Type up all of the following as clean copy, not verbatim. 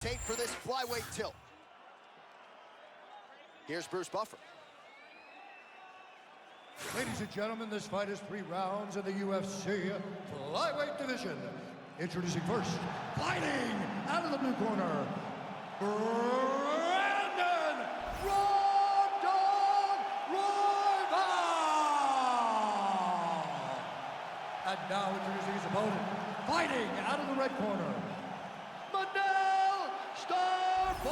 Tape for this flyweight tilt. Here's Bruce Buffer. Ladies and gentlemen, this fight is 3 rounds in the UFC flyweight division. Introducing first, fighting out of the blue corner, Brandon Raw Dog Royval. And now introducing his opponent, fighting out of the red corner, Manel Starboy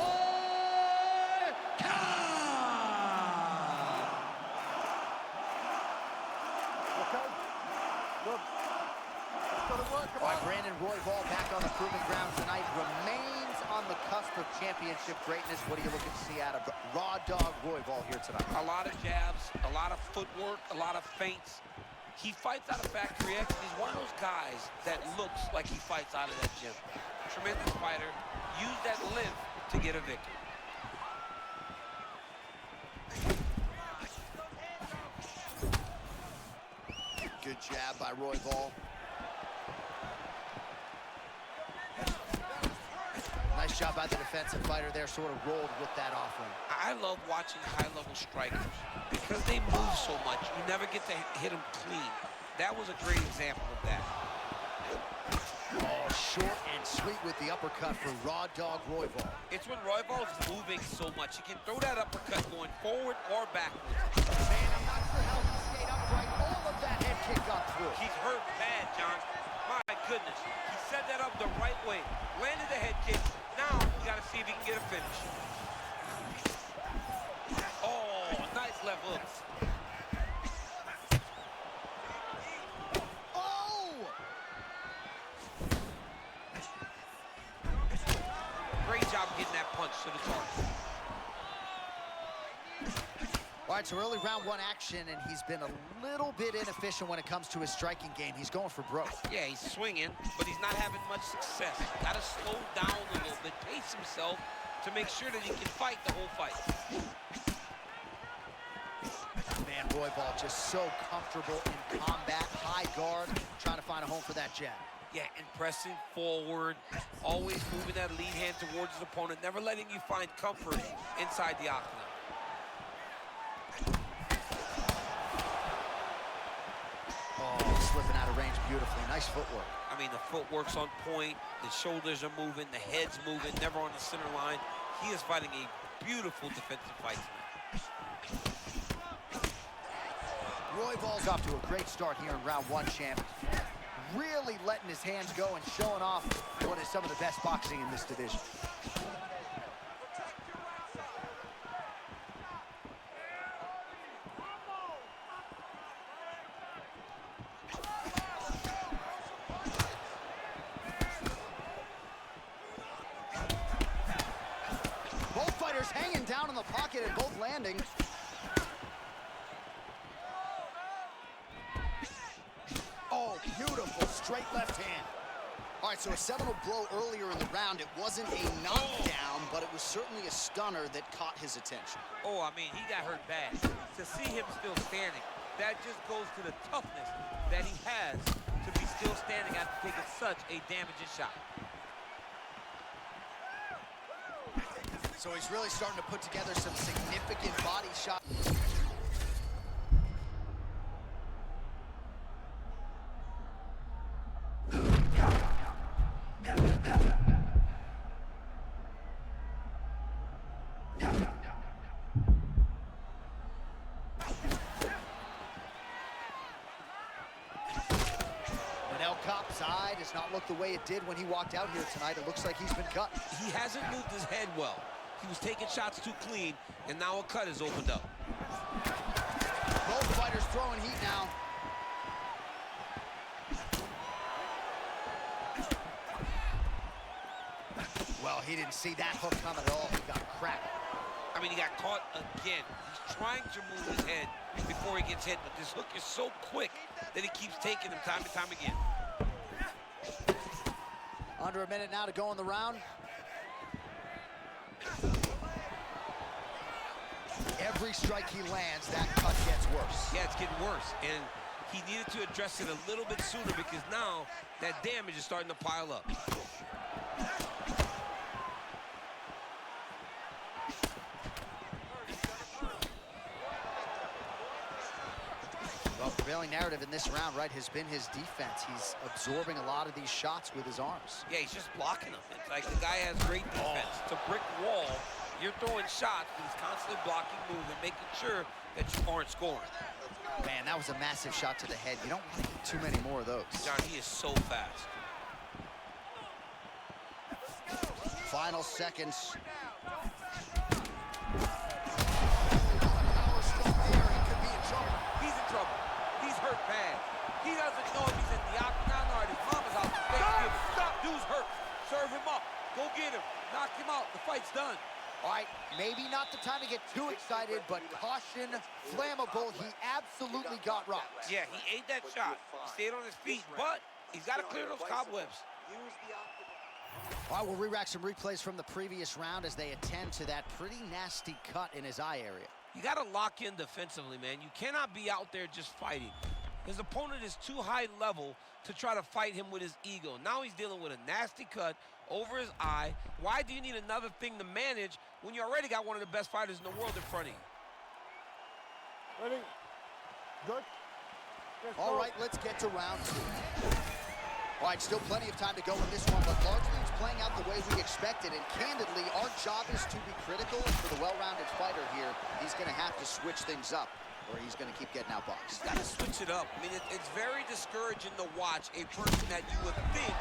Khan. Okay. Look. All right, Brandon Royval back on the proving ground tonight, remains on the cusp of championship greatness. What are you looking to see out of Raw Dog Royval here tonight? A lot of jabs, a lot of footwork, a lot of feints. He fights out of Factory X. He's one of those guys that looks like he fights out of that gym. Tremendous fighter. Use that lift to get a victory. Good jab by Royval. Nice job by the defensive fighter there, sort of rolled with that offering. I love watching high-level strikers because they move so much. You never get to hit them clean. That was a great example of that. Oh, short and sweet with the uppercut for Raw Dog Royval. It's when Royval's moving so much. He can throw that uppercut going forward or backwards. Man, I'm not sure how he stayed upright. All of that head kick got through. He's hurt bad, John. My goodness. He set that up the right way. Landed the head kick. Now, we got to see if he can get a finish. Oh, nice left hooks. Oh! Great job getting that punch to the target. All right, so early round 1 action, and he's been a little bit inefficient when it comes to his striking game. He's going for broke. Yeah, he's swinging, but he's not having much success. Got to slow down a little bit, pace himself to make sure that he can fight the whole fight. Man, Royval just so comfortable in combat, high guard, trying to find a home for that jab. Yeah, and pressing forward, always moving that lead hand towards his opponent, never letting you find comfort inside the octagon. Oh, slipping out of range beautifully. Nice footwork. I mean, the footwork's on point, the shoulders are moving, the head's moving, never on the center line. He is fighting a beautiful defensive fight tonight. Royval's off to a great start here in round 1, champ. Really letting his hands go and showing off what is some of the best boxing in this division. Both fighters hanging down in the pocket and both landing. Oh, beautiful straight left hand. All right, so a seminal blow earlier in the round. It wasn't a knockdown, but it was certainly a stunner that caught his attention. Oh, I mean, he got hurt bad. To see him still standing, that just goes to the toughness that he has to be still standing after taking such a damaging shot. So he's really starting to put together some significant body shots. Cop's eye does not look the way it did when he walked out here tonight. It looks like he's been cut. He hasn't moved his head well. He was taking shots too clean, and now a cut has opened up. Both fighters throwing heat now. Well, he didn't see that hook coming at all. He got cracked. I mean, he got caught again. He's trying to move his head before he gets hit, but this hook is so quick that he keeps taking him time and time again. Under a minute now to go in the round. Every strike he lands, that cut gets worse. Yeah, it's getting worse. And he needed to address it a little bit sooner because now that damage is starting to pile up. prevailing narrative in this round, right, has been his defense. He's absorbing a lot of these shots with his arms. Yeah, he's just blocking them. It's like the guy has great defense. It's a brick wall. You're throwing shots, but he's constantly blocking, moving, making sure that you aren't scoring. Man, that was a massive shot to the head. You don't want to get too many more of those. John, he is so fast. Final seconds. He's in trouble. He's hurt bad. He doesn't know if he's in the octagon or if his mama's out for Thanksgiving. Dude's hurt. Serve him up. Go get him. Knock him out. The fight's done. All right, maybe not the time to get too excited, but caution, flammable. He absolutely got rocked. Yeah, he ate that shot. He stayed on his feet, but he's got to clear those cobwebs. All right, we'll re-rack some replays from the previous round as they attend to that pretty nasty cut in his eye area. You got to lock in defensively, man. You cannot be out there just fighting. His opponent is too high level to try to fight him with his ego. Now he's dealing with a nasty cut over his eye. Why do you need another thing to manage when you already got one of the best fighters in the world in front of you? Ready? Good? All right, let's get to round two. All right, still plenty of time to go in this one, but largely it's playing out the way we expected. And candidly, our job is to be critical. And for the well-rounded fighter here, he's going to have to switch things up, or he's going to keep getting outboxed. He's got to switch it up. I mean, it's very discouraging to watch a person that you would think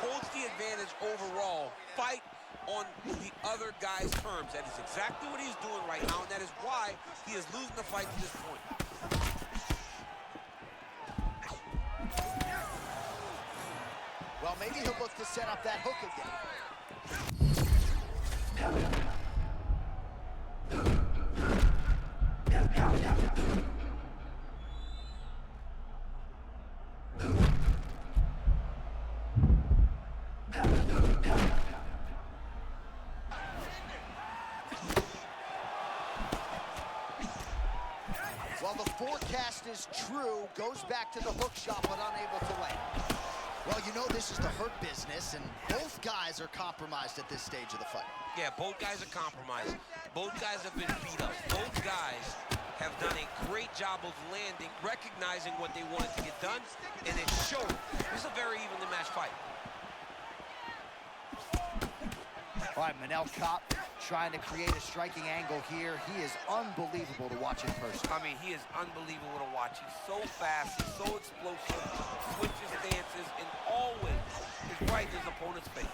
holds the advantage overall fight on the other guy's terms. That is exactly what he's doing right now, and that is why he is losing the fight to this point. Well, maybe he'll look to set up that hook again. Well, the forecast is true. Goes back to the hook shot, but unable to land. Well, you know this is the hurt business, and both guys are compromised at this stage of the fight. Yeah, both guys are compromised. Both guys have been beat up. Both guys have done a great job of landing, recognizing what they wanted to get done, and it showed. This is a very evenly matched fight. All right, Manel Kape trying to create a striking angle here. He is unbelievable to watch in person. I mean, he is unbelievable to watch. He's so fast, he's so explosive, switches stances, and always is right in his opponent's face.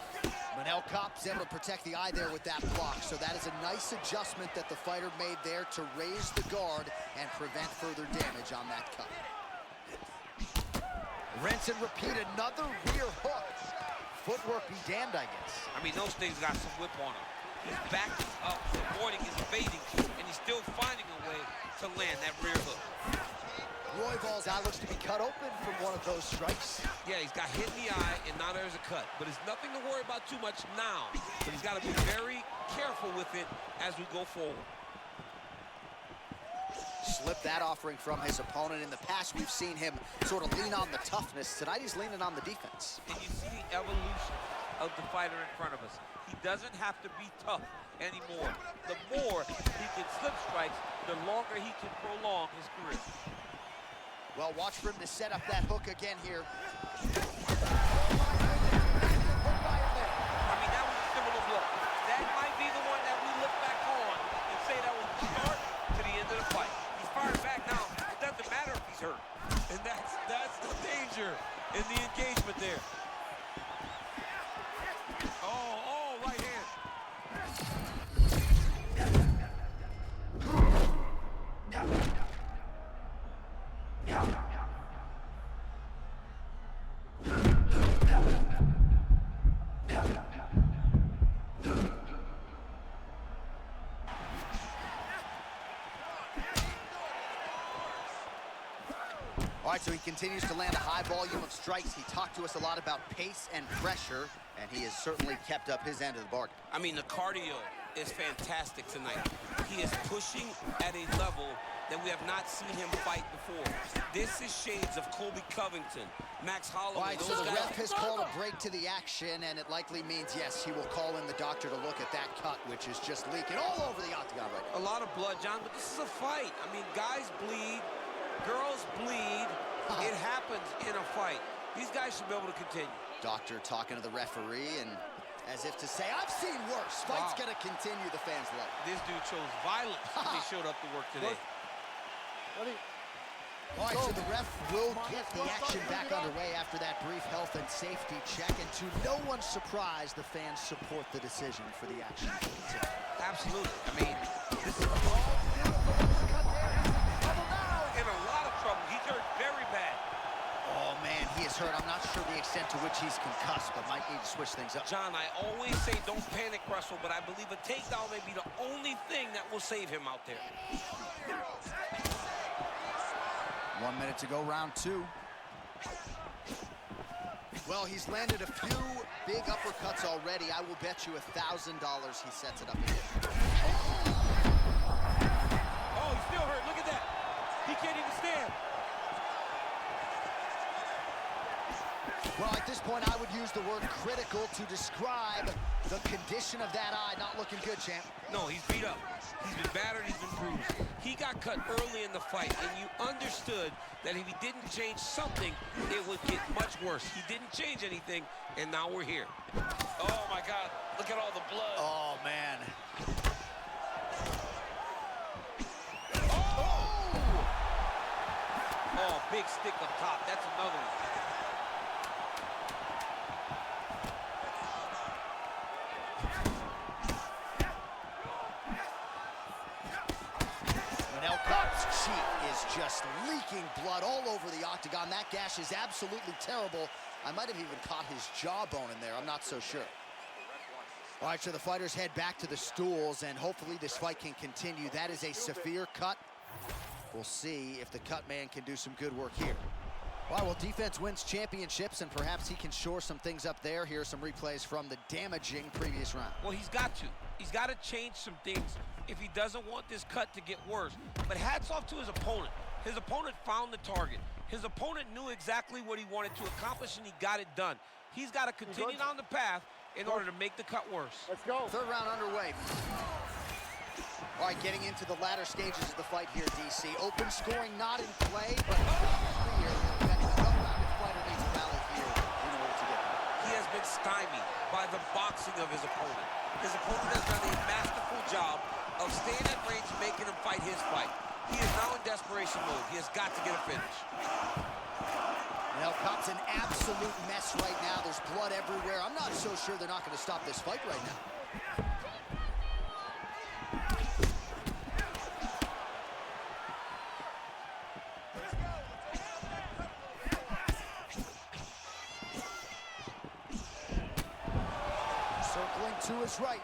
Manel Kape's able to protect the eye there with that block, so that is a nice adjustment that the fighter made there to raise the guard and prevent further damage on that cut. Rinse and repeat, another rear hook. Footwork be damned, I guess. I mean, those things got some whip on him. His back is up, avoiding his evading, and he's still finding a way to land that rear hook. Royval's eye looks to be cut open from one of those strikes. Yeah, he's got hit in the eye, and now there's a cut. But it's nothing to worry about too much now. But he's got to be very careful with it as we go forward. Slipped that offering from his opponent. In the past, we've seen him sort of lean on the toughness. Tonight, he's leaning on the defense. And you see the evolution of the fighter in front of us. He doesn't have to be tough anymore. The more he can slip strikes, the longer he can prolong his career. Well, watch for him to set up that hook again here. I mean, that was a similar blow. That might be the one that we look back on and say that was the start to the end of the fight. He's firing back now. It doesn't matter if he's hurt. And that's the danger in the engagement there. Oh, right hand. All right, so he continues to land a high volume of strikes. He talked to us a lot about pace and pressure, and he has certainly kept up his end of the bargain. I mean, the cardio is fantastic tonight. He is pushing at a level that we have not seen him fight before. This is shades of Colby Covington, Max Holloway. All right, so the ref has called a break to the action, and it likely means, yes, he will call in the doctor to look at that cut, which is just leaking all over the octagon right now. A lot of blood, John, but this is a fight. I mean, guys bleed. Girls bleed. It happens in a fight. These guys should be able to continue. Doctor talking to the referee and as if to say, I've seen worse. Fight's gonna continue, the fans love it. This dude chose violence when he showed up to work today. Ready? All right, so the ref will get the action back underway after that brief health and safety check. And to no one's surprise, the fans support the decision for the action to continue. Absolutely. I mean, this is in a lot of trouble. He's hurt very bad. Oh, man, he is hurt. I'm not sure the extent to which he's concussed, but might need to switch things up. John, I always say don't panic wrestle, but I believe a takedown may be the only thing that will save him out there. 1 minute to go, round 2. Well, he's landed a few big uppercuts already. I will bet you $1,000 he sets it up again. Oh, he's still hurt. Look at that. He can't even stand. Well, at this point, I would use the word critical to describe the condition of that eye. Not looking good, champ. No, he's beat up. He's been battered, he's been bruised. He got cut early in the fight, and you understood that if he didn't change something, it would get much worse. He didn't change anything, and now we're here. Oh, my God. Look at all the blood. Oh, man. Oh, big stick up top. That's another one. Just leaking blood all over the octagon. That gash is absolutely terrible. I might have even caught his jawbone in there. I'm not so sure. All right, so the fighters head back to the stools, and hopefully this fight can continue. That is a severe cut. We'll see if the cut man can do some good work here. All right, well, defense wins championships, and perhaps he can shore some things up there. Here are some replays from the damaging previous round. Well, he's got to. He's got to change some things if he doesn't want this cut to get worse. But hats off to his opponent. His opponent found the target. His opponent knew exactly what he wanted to accomplish, and he got it done. He's got to continue down the path in order to make the cut worse. Let's go. Third round underway. All right, getting into the latter stages of the fight here, DC. Open scoring not in play, but clear that the well-rounded fighter needs a rally here in order to get there. He has been stymied by the boxing of his opponent. His opponent has done a masterful job of staying at range and making him fight his fight. He is now in desperation mode. He has got to get a finish. Now, Cop's an absolute mess right now. There's blood everywhere. I'm not so sure they're not going to stop this fight right now. Circling to his right.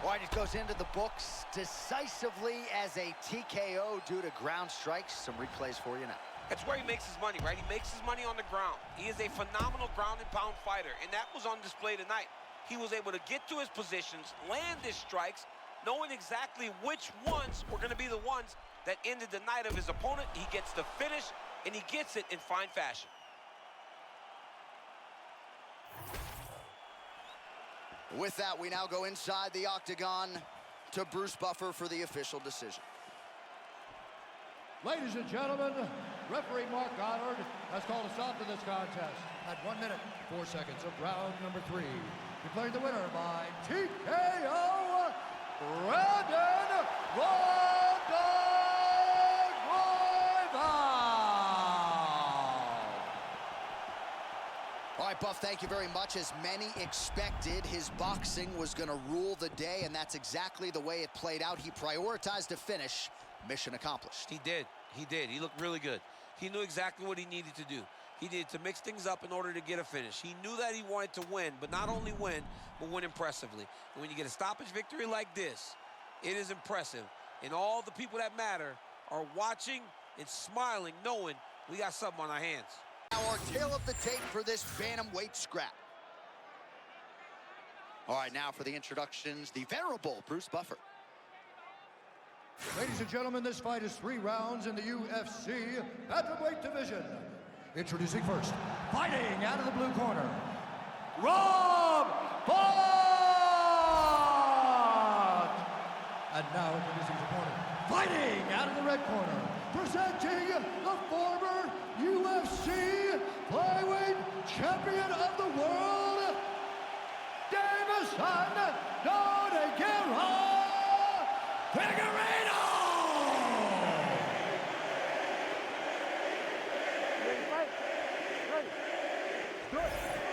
All right, it goes into the books decisively as a TKO due to ground strikes. Some replays for you now. That's where he makes his money, right? He makes his money on the ground. He is a phenomenal ground and pound fighter, and that was on display tonight. He was able to get to his positions, land his strikes, knowing exactly which ones were going to be the ones that ended the night of his opponent. He gets the finish, and he gets it in fine fashion. With that, we now go inside the octagon to Bruce Buffer for the official decision. Ladies and gentlemen, referee Mark Goddard has called a stop to this contest at 1 minute, 4 seconds of round number 3. Declaring the winner by TKO, Brandon Royval. All right, Buff, thank you very much. As many expected, his boxing was going to rule the day, and that's exactly the way it played out. He prioritized a finish. Mission accomplished. He did. He did. He looked really good. He knew exactly what he needed to do. He needed to mix things up in order to get a finish. He knew that he wanted to win, but not only win, but win impressively. And when you get a stoppage victory like this, it is impressive. And all the people that matter are watching and smiling, knowing we got something on our hands. Now our tail of the tape for this bantamweight scrap. All right, now for the introductions, the venerable Bruce Buffer. Ladies and gentlemen, this fight is 3 rounds in the UFC bantamweight division. Introducing first, fighting out of the blue corner, Rob Font! And now introducing his opponent, fighting out of the red corner, presenting the former UFC flyweight champion of the world, Deiveson Nogueira Figueiredo!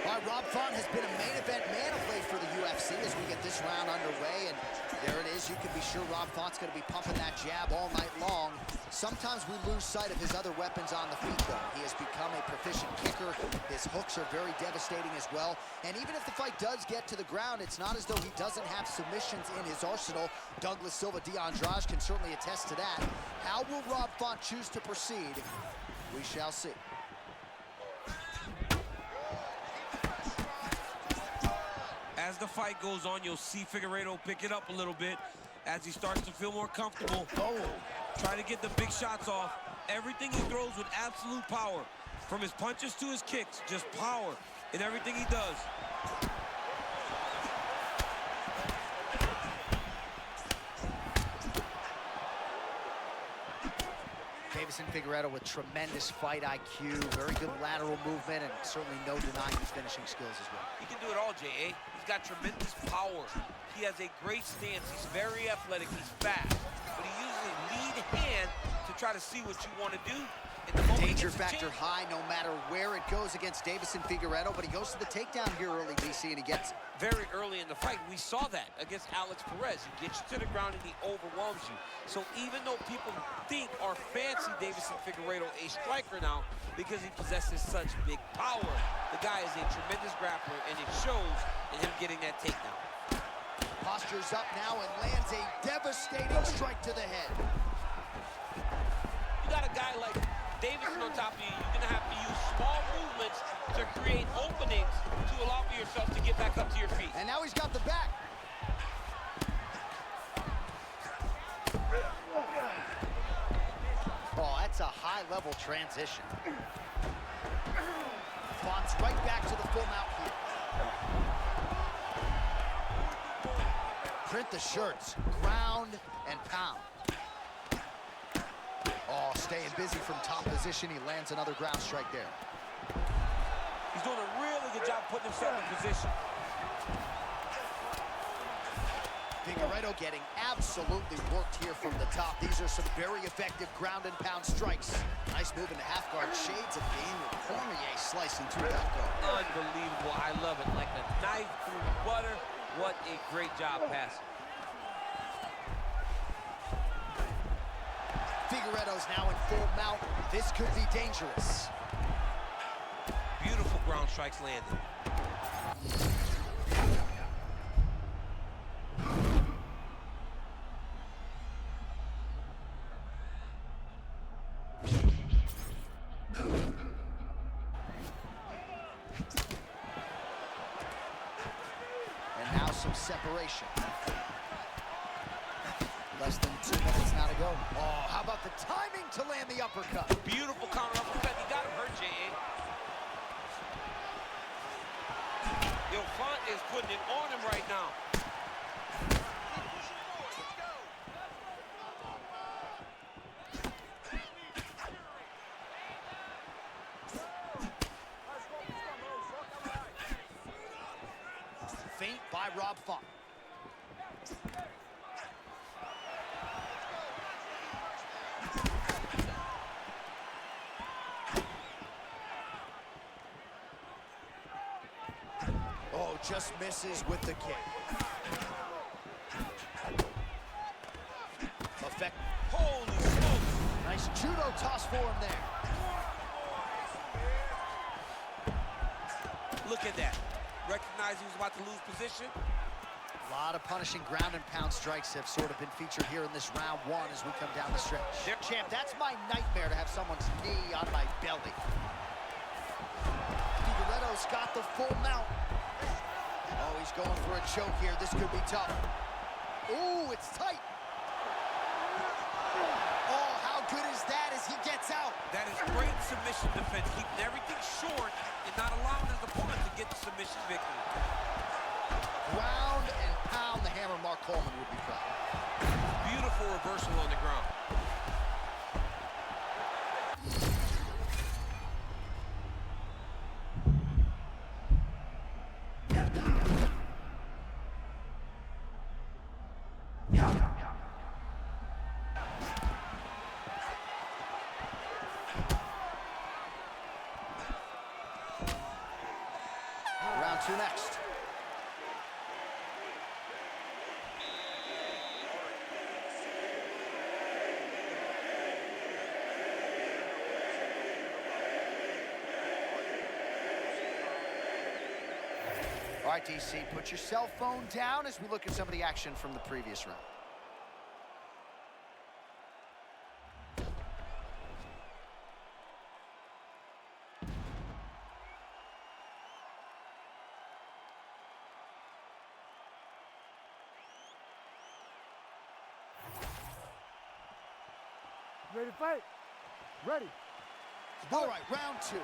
All right, Rob Font has been a main event man of late for the UFC as we get this round underway, and there it is. You can be sure Rob Font's going to be pumping that jab all night long. Sometimes we lose sight of his other weapons on the feet, though. He has become a proficient kicker. His hooks are very devastating as well. And even if the fight does get to the ground, it's not as though he doesn't have submissions in his arsenal. Douglas Silva de Andrade can certainly attest to that. How will Rob Font choose to proceed? We shall see. As the fight goes on, you'll see Figueiredo pick it up a little bit as he starts to feel more comfortable. Try to get the big shots off. Everything he throws with absolute power. From his punches to his kicks, just power in everything he does. Deiveson Figueiredo with tremendous fight IQ, very good lateral movement, and certainly no denying his finishing skills as well. He can do it all, J.A. He's got tremendous power. He has a great stance. He's very athletic. He's fast. But he uses his lead hand to try to see what you want to do. Danger factor high no matter where it goes against Deiveson Figueiredo, but he goes to the takedown here early, DC, and he gets it. Very early in the fight, we saw that against Alex Perez. He gets you to the ground and he overwhelms you. So even though people think or fancy Deiveson Figueiredo a striker now because he possesses such big power, the guy is a tremendous grappler, and it shows in him getting that takedown. Postures up now and lands a devastating strike to the head. You got a guy like Deiveson on top of you, you're gonna have to use small movements to create openings to allow for yourself to get back up to your feet. And now he's got the back. Oh, that's a high-level transition. Font's right back to the full mount here. Print the shirts, ground and pound. Oh, staying busy from top position. He lands another ground strike there. He's doing a really good job putting himself in position. Figueiredo getting absolutely worked here from the top. These are some very effective ground and pound strikes. Nice move into half guard. Shades of Daniel Cormier slicing through that guard. Unbelievable. I love it. Like a knife through butter. What a great job passing. Figueiredo's now in full mount. This could be dangerous. Beautiful ground strikes landed. And now some separation. Less than 2 minutes now to go. Oh, how about the timing to land the uppercut? Beautiful counter uppercut. You got him hurt, J.A. Yo, Font is putting it on him right now. Feint by Rob Font. Oh, just misses with the kick. Effect. Holy smokes. Nice judo toss for him there. Look at that. Recognized he was about to lose position. A lot of punishing ground and pound strikes have sort of been featured here in this round one as we come down the stretch. Champ, that's my nightmare to have someone's knee on my belly. Figueiredo's got the full mount. Oh, he's going for a choke here. This could be tough. Ooh, it's tight. Oh, how good is that as he gets out? That is great submission defense, keeping everything short and not allowing his opponent to get the submission victory. Ground and pound, the hammer. Mark Coleman would be proud. Beautiful reversal on the ground. Round two next. All right, DC, put your cell phone down as we look at some of the action from the previous round. Ready to fight? Ready. All right, round two.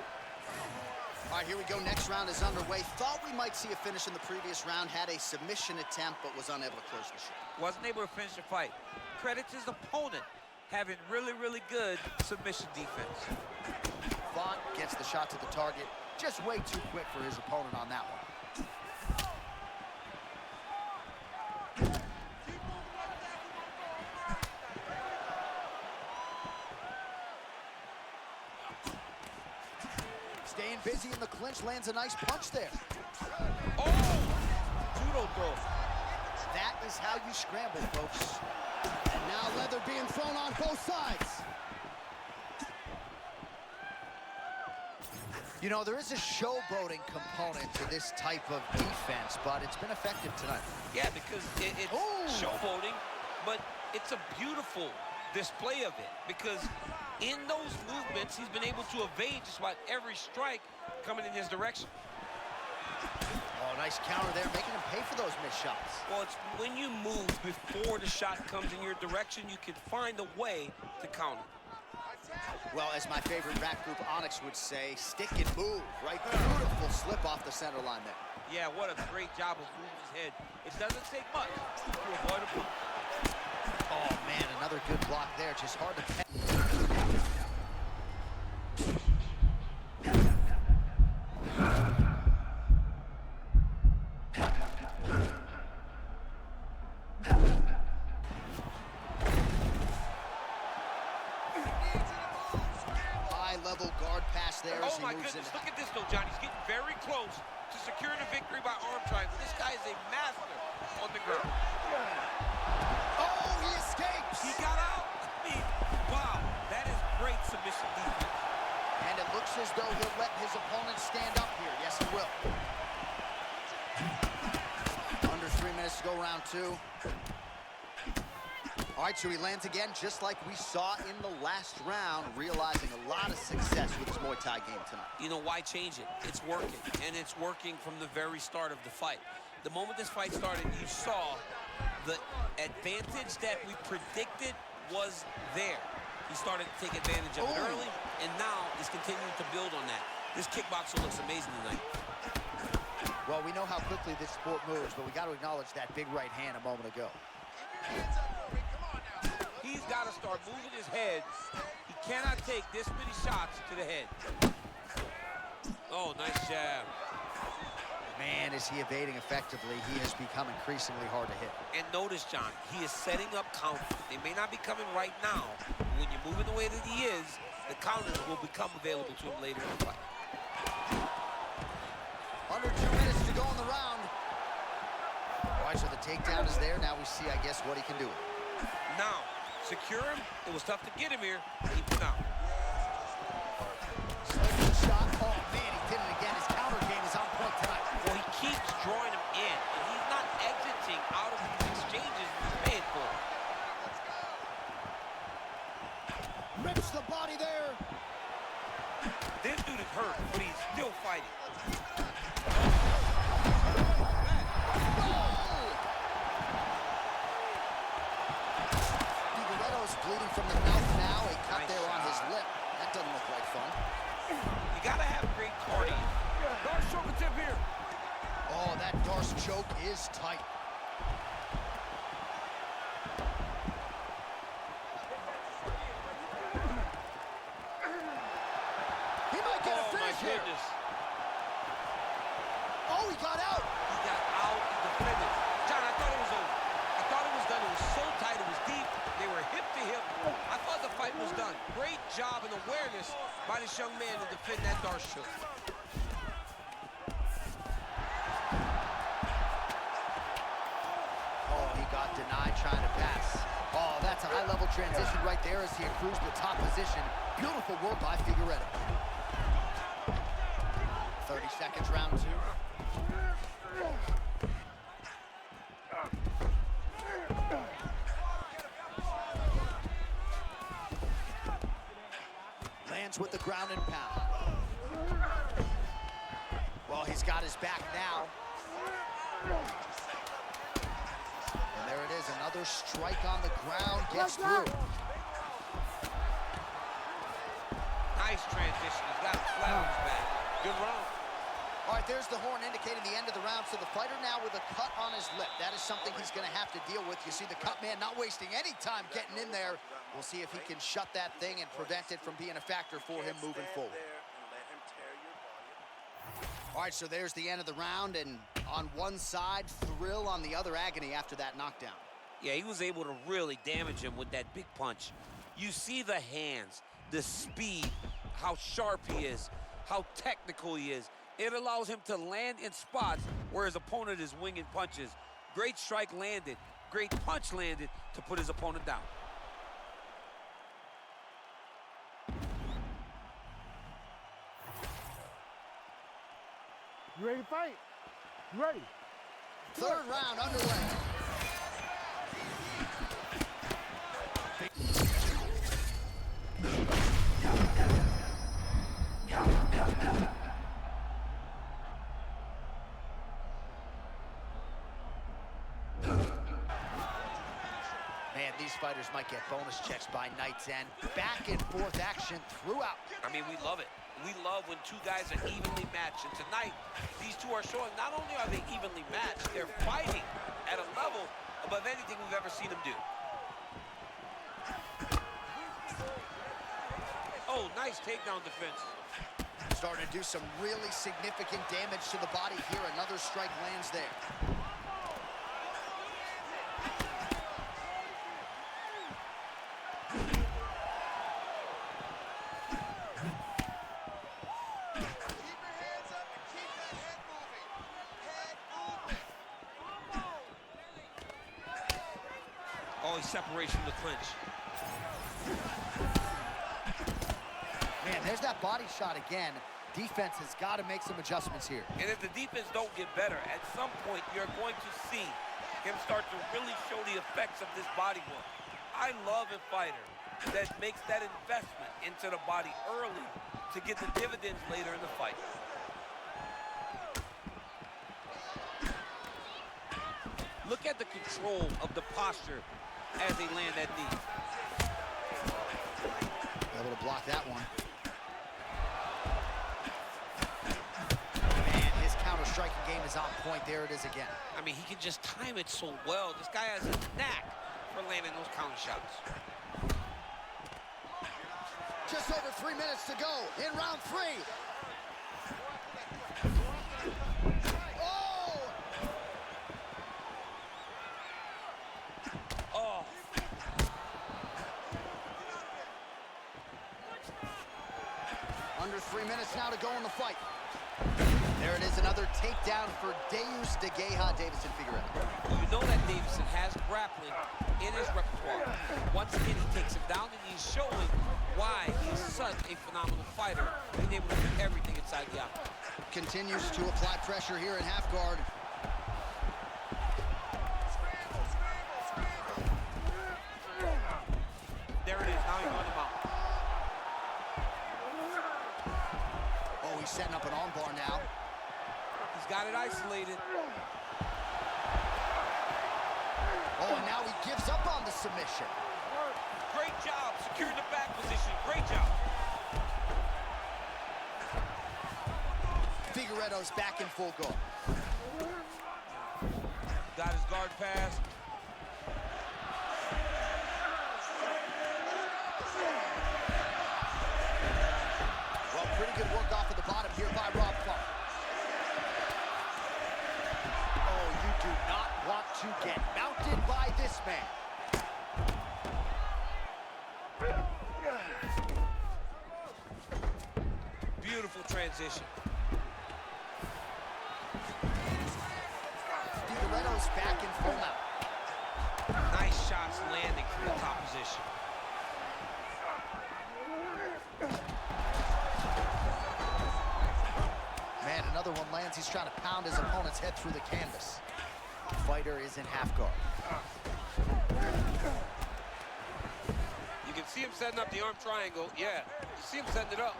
All right, here we go. Next round is underway. Thought we might see a finish in the previous round. Had a submission attempt, but was unable to close the show. Wasn't able to finish the fight. Credit to his opponent having really, really good submission defense. Font gets the shot to the target. Just way too quick for his opponent on that one. Staying busy in the clinch, lands a nice punch there. Oh! Judo throw. That is how you scramble, folks. And now leather being thrown on both sides. You know, there is a showboating component to this type of defense, but it's been effective tonight. Yeah, because it's showboating, but it's a beautiful display of it. Because in those movements, he's been able to evade just about every strike coming in his direction. Oh, nice counter there, making him pay for those missed shots. Well, it's when you move before the shot comes in your direction, you can find a way to counter. Well, as my favorite rap group Onyx would say, stick and move, right? Beautiful slip off the center line there. Yeah, what a great job of moving his head. It doesn't take much to avoid a blow. Oh, man, another good block there. Just hard to catch. High-level guard pass there as Oh, he my moves goodness. in. Look at this, though, John. He's getting very close to securing a victory by arm triangle. This guy is a master on the ground. Oh, he escapes! He got out. I mean, wow. That is great submission defense. And it looks as though he'll let his opponent stand up here. Yes, he will. Under 3 minutes to go, round two. All right, so he lands again, just like we saw in the last round, realizing a lot of success with his Muay Thai game tonight. You know, why change it? It's working, and it's working from the very start of the fight. The moment this fight started, you saw the advantage that we predicted was there. He started to take advantage of it early, and now he's continuing to build on that. This kickboxer looks amazing tonight. Well, we know how quickly this sport moves, but we got to acknowledge that big right hand a moment ago. He's got to start moving his head. He cannot take this many shots to the head. Oh, nice jab. Man, is he evading effectively. He has become increasingly hard to hit. And notice, John, he is setting up counters. They may not be coming right now, but when you're moving the way that he is, the counters will become available to him later in the fight. Under 2 minutes to go in the round. All right, so the takedown is there. Now we see, I guess, what he can do. Now, secure him. It was tough to get him here. Keep him out. Shot. Oh, man, he did it again. His counter game is on point tonight. Well, he keeps drawing him in, and he's not exiting out of these exchanges is paying for it. Rips the body there. This dude is hurt, but he's still fighting. Figueiredo's bleeding from the mouth now. A cut there on his lip. That doesn't look like fun. You gotta have great cardio. Darce choke attempt here. Oh, that Darce choke is tight. He might get a finish here. Goodness. Oh, he got out. He got out and defended. John, I thought it was over. I thought it was done. It was so tight. It was deep. They were hip to hip. I thought the fight was done. Great job and awareness by this young man to defend that Darce choke. Oh, he got denied trying to pass. Oh, that's a high-level transition right there as he accrues the top position. Beautiful work by Figueiredo. 30 seconds, round 2. Lands with the ground and pound. Well, he's got his back now. And there it is, another strike on the ground, gets through. Nice transition. He's got a flat on his back. Good round. All right, there's the horn indicating the end of the round. So the fighter now with a cut on his lip. That is something he's going to have to deal with. You see the cut man not wasting any time getting in there. We'll see if he can shut that thing and prevent it from being a factor for him moving forward. All right, so there's the end of the round, and on one side, thrill, on the other, agony after that knockdown. Yeah, he was able to really damage him with that big punch. You see the hands, the speed, how sharp he is, how technical he is. It allows him to land in spots where his opponent is winging punches. Great strike landed, great punch landed to put his opponent down. You ready to fight? You ready? Third round underway. Man, these fighters might get bonus checks by night's end. Back and forth action throughout. I mean, we love it. We love when two guys are evenly matched. And tonight, these two are showing not only are they evenly matched, they're fighting at a level above anything we've ever seen them do. Oh, nice takedown defense. Starting to do some really significant damage to the body here. Another strike lands there. Oh, he's separation from the clinch. Man, there's that body shot again. Defense has got to make some adjustments here. And if the defense don't get better, at some point you're going to see him start to really show the effects of this body work. I love a fighter that makes that investment into the body early to get the dividends later in the fight. Look at the control of the posture as they land that knee. Able to block that one. Man, his counter-striking game is on point. There it is again. I mean, he can just time it so well. This guy has a knack for landing those counter shots. Just over 3 minutes to go in round 3. Oh! Under 3 minutes now to go in the fight. There it is, another takedown for Deus de Guerra, Deiveson Figueiredo. You know that Deiveson has grappling in his repertoire. Once again, he takes him down, and he's showing why he's such a phenomenal fighter, being able to do everything inside the octagon. Continues to apply pressure here in half guard. setting up an armbar now. He's got it isolated. Oh, and now he gives up on the submission. Great job securing the back position. Great job. Figueiredo's back in full guard. Got his guard pass. Well, pretty good work off of the bottom here by Rob Funk. Oh, you do not want to get mounted by this man. Beautiful transition. Figueiredo's back in full mount. Nice shots landing from the top position. Man, another one lands. He's trying to pound his opponent's head through the canvas. The fighter is in half guard. You can see him setting up the arm triangle. Yeah, you see him setting it up.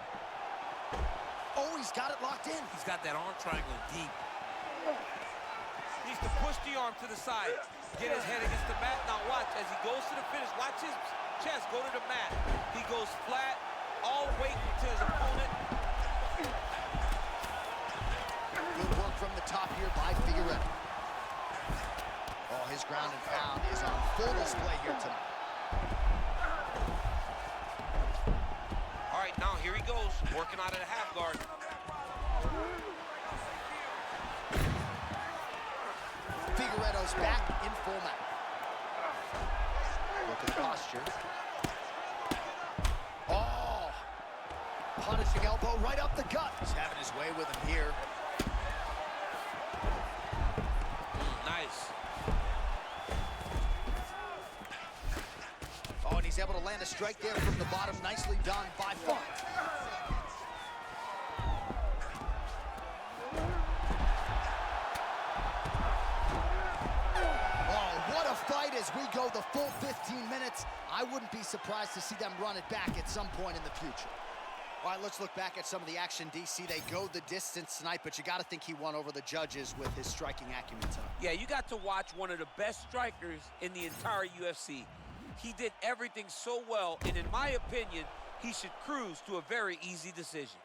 Oh, he's got it locked in. He's got that arm triangle deep. Needs to push the arm to the side. Get his head against the mat. Now watch, as he goes to the finish, watch his chest go to the mat. He goes flat, all weight to his opponent. Good work from the top here by Figueiredo. Oh, his ground and pound is on full display here tonight. All right, now here he goes, working out of the half guard. Figueiredo's back in full mount. Look at the posture. Oh! Punishing elbow right up the gut. He's having his way with him here. Nice. Oh, and he's able to land a strike there from the bottom. Nicely done by Funk. As we go the full 15 minutes, I wouldn't be surprised to see them run it back at some point in the future. All right, let's look back at some of the action, DC. They go the distance tonight, but you got to think he won over the judges with his striking acumen tonight. Yeah, you got to watch one of the best strikers in the entire UFC. He did everything so well, and in my opinion, he should cruise to a very easy decision.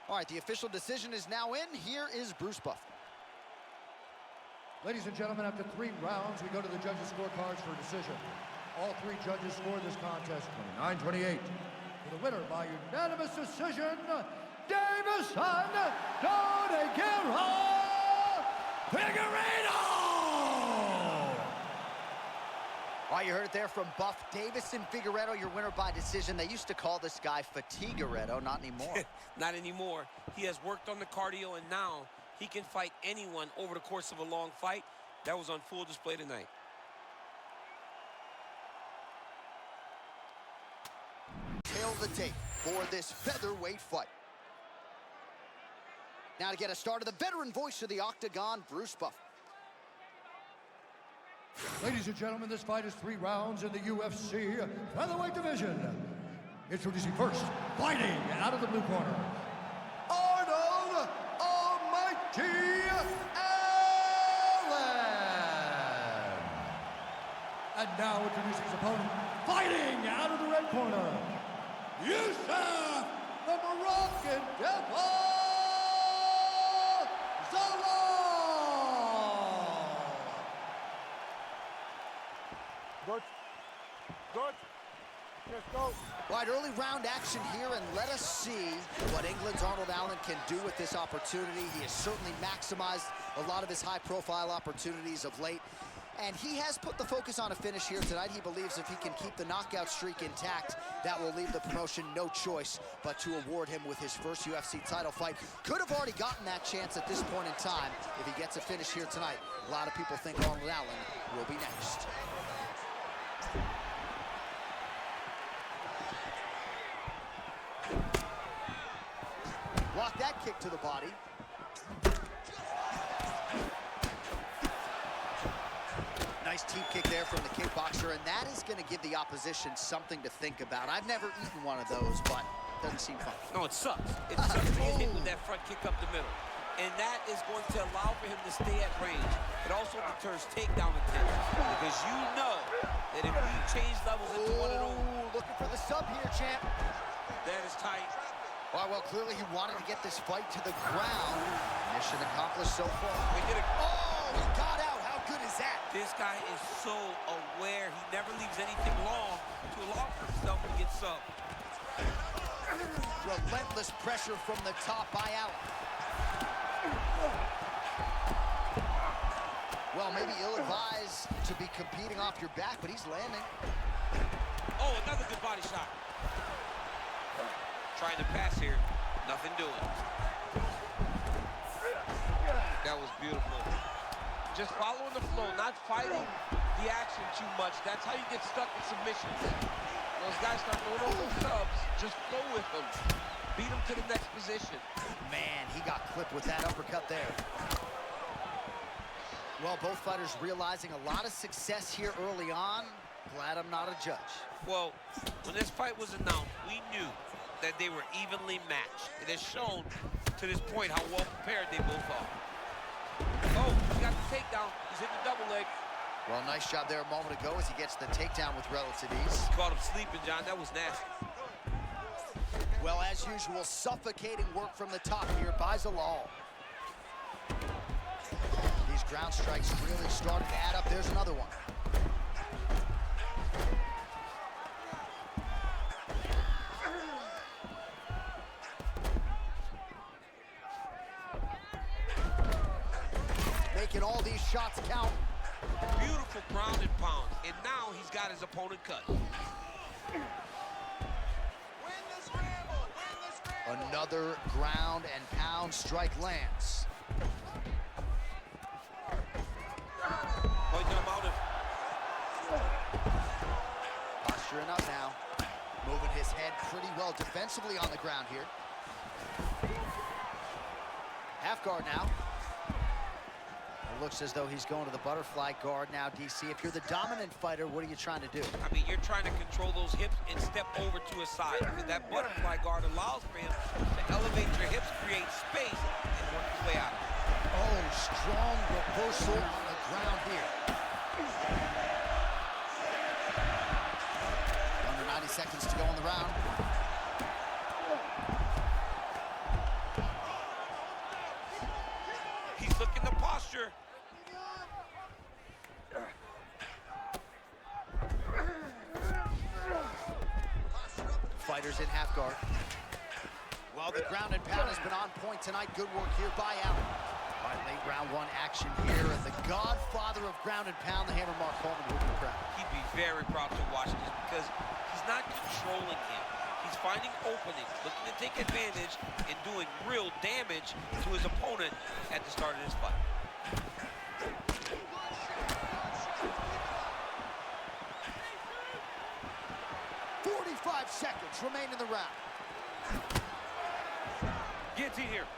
All right, the official decision is now in. Here is Bruce Buffer. Ladies and gentlemen, after 3 rounds, we go to the judges' scorecards for a decision. All 3 judges scored this contest 29-28. For the winner by unanimous decision, Deiveson Donegoro Figueiredo! All right, you heard it there from Buff. Deiveson Figueiredo, your winner by decision. They used to call this guy Fatigueiredo, not anymore. Not anymore. He has worked on the cardio, and now he can fight anyone over the course of a long fight. That was on full display tonight. Tail the tape for this featherweight fight. Now to get us started, the veteran voice of the Octagon, Bruce Buffer. Ladies and gentlemen, this fight is 3 rounds in the UFC featherweight division. Introducing first, fighting out of the blue corner, Arnold Almighty Allen. And now introducing his opponent, fighting out of the red corner, Youssef, the Moroccan Devil, Zalal. Good. Good. Let's go. Right, early round action here, and let us see what England's Arnold Allen can do with this opportunity. He has certainly maximized a lot of his high-profile opportunities of late, and he has put the focus on a finish here tonight. He believes if he can keep the knockout streak intact, that will leave the promotion no choice but to award him with his first UFC title fight. Could have already gotten that chance at this point in time if he gets a finish here tonight. A lot of people think Arnold Allen will be next. Block that kick to the body. Nice teep kick there from the kickboxer, and that is going to give the opposition something to think about. I've never eaten one of those, but doesn't seem fun. No, it sucks. It sucks to get hit with that front kick up the middle. And that is going to allow for him to stay at range. It also deters takedown attempts because you know that if you change levels into one of those... Looking for the sub here, champ. That is tight. Well, clearly he wanted to get this fight to the ground. Mission accomplished so far. He did it. Oh, he got out. How good is that? This guy is so aware. He never leaves anything long to allow for himself to get subbed. Relentless pressure from the top by Allen. Well, maybe ill-advised to be competing off your back, but he's landing. Oh, another good body shot. Trying to pass here, nothing doing. That was beautiful. Just following the flow, not fighting the action too much. That's how you get stuck in submissions. Those guys start throwing over those subs, just flow with them. Beat them to the next position. Man, he got clipped with that uppercut there. Well, both fighters realizing a lot of success here early on. Glad I'm not a judge. Well, when this fight was announced, we knew that they were evenly matched. It has shown to this point how well prepared they both are. Oh, he got the takedown. He's hit the double leg. Well, nice job there a moment ago as he gets the takedown with relative ease. Caught him sleeping, John. That was nasty. Well, as usual, suffocating work from the top here by Zalal. These ground strikes really starting to add up. There's another one. Making all these shots count. Beautiful ground and pound. And now he's got his opponent cut. Another ground and pound strike lands. Posturing up now. Moving his head pretty well defensively on the ground here. Half guard now. It looks as though he's going to the butterfly guard now, DC. If you're the dominant fighter, what are you trying to do? I mean, you're trying to control those hips and step over to his side. Because that butterfly guard allows for him to elevate your hips, create space, and work his way out of it. Oh, strong reversal on the ground here. Under 90 seconds to go in the round. He's looking the posture. Fighters in half guard. Well, the ground and pound has been on point tonight. Good work here by Allen. All right, late round one action here, and the godfather of ground and pound, the Hammer Mark Coleman, moving the crowd. He'd be very proud to watch this because he's not controlling him. He's finding openings, looking to take advantage, and doing real damage to his opponent at the start of this fight. 45 seconds remain in the round. Guillotine here.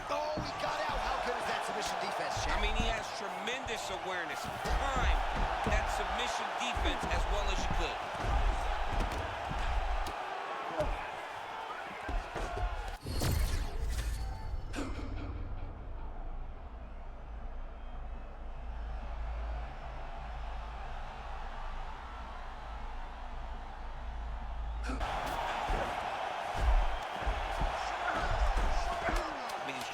Oh, he got out. How good is that submission defense, champ? I mean, he has tremendous awareness. Time that submission defense as well as you could.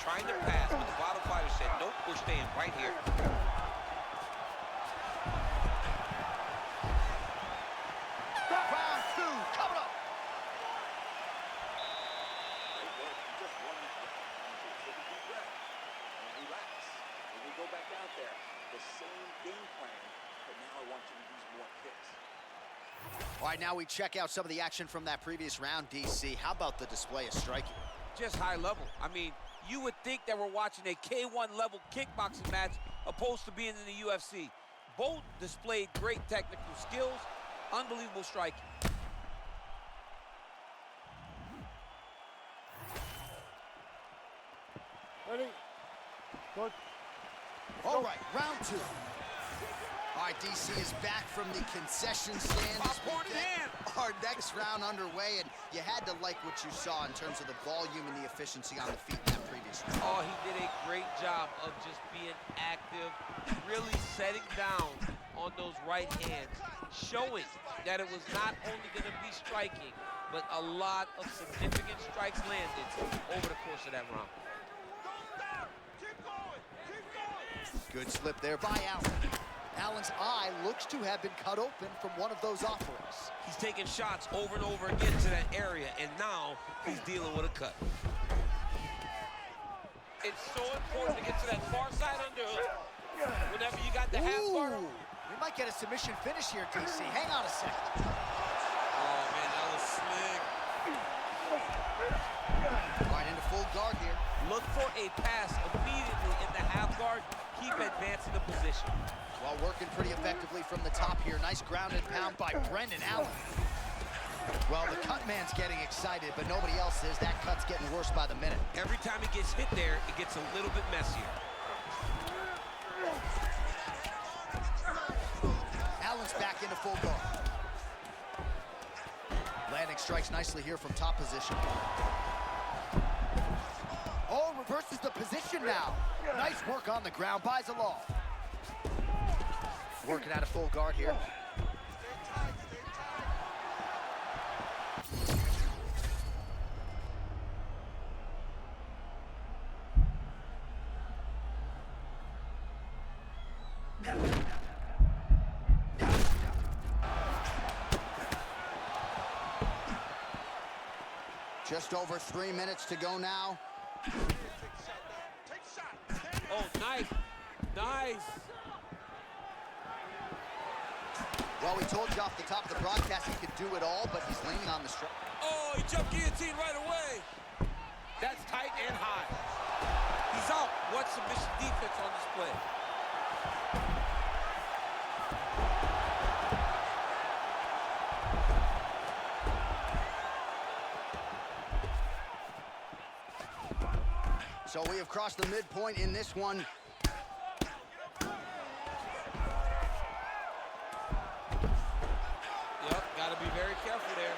Trying to pass, but the bottom fighter said, nope, we're staying right here. Round two, coming up. Just one take a deep breath and relax. When we go back out there, the same game plan, but now I want you to use more kicks. All right, now we check out some of the action from that previous round, DC. How about the display of striking? Just high level. I mean, you would think that we're watching a K1 level kickboxing match opposed to being in the UFC. Both displayed great technical skills, unbelievable striking. Ready? Good. All right, round two. All right, DC is back from the concession stand. Popcorn in hand. Our next round underway, and you had to like what you saw in terms of the volume and the efficiency on the feet in that previous round. Oh, he did a great job of just being active, really setting down on those right hands, showing that it was not only going to be striking, but a lot of significant strikes landed over the course of that round. Good slip there by Allen. Allen's eye looks to have been cut open from one of those offerings. He's taking shots over and over again to that area, and now he's dealing with a cut. It's so important to get to that far side underhook whenever you got the half guard. We might get a submission finish here, DC. Hang on a second. Oh, man, that was slick. Right into full guard here. Look for a pass immediately in the half guard. Keep advancing the position. Well, working pretty effectively from the top here. Nice ground and pound by Brendan Allen. Well, the cut man's getting excited, but nobody else is. That cut's getting worse by the minute. Every time he gets hit there, it gets a little bit messier. Allen's back into full guard. Landing strikes nicely here from top position. Oh, reverses the position now. Nice work on the ground by Zalal. Working out of full guard here. Just over 3 minutes to go now. Oh, nice. Nice. Well, we told you off the top of the broadcast he could do it all, but he's leaning on the strike. Oh, he jumped guillotine right away. That's tight and high. He's out. What submission defense on display. So we have crossed the midpoint in this one. Yep, gotta be very careful there.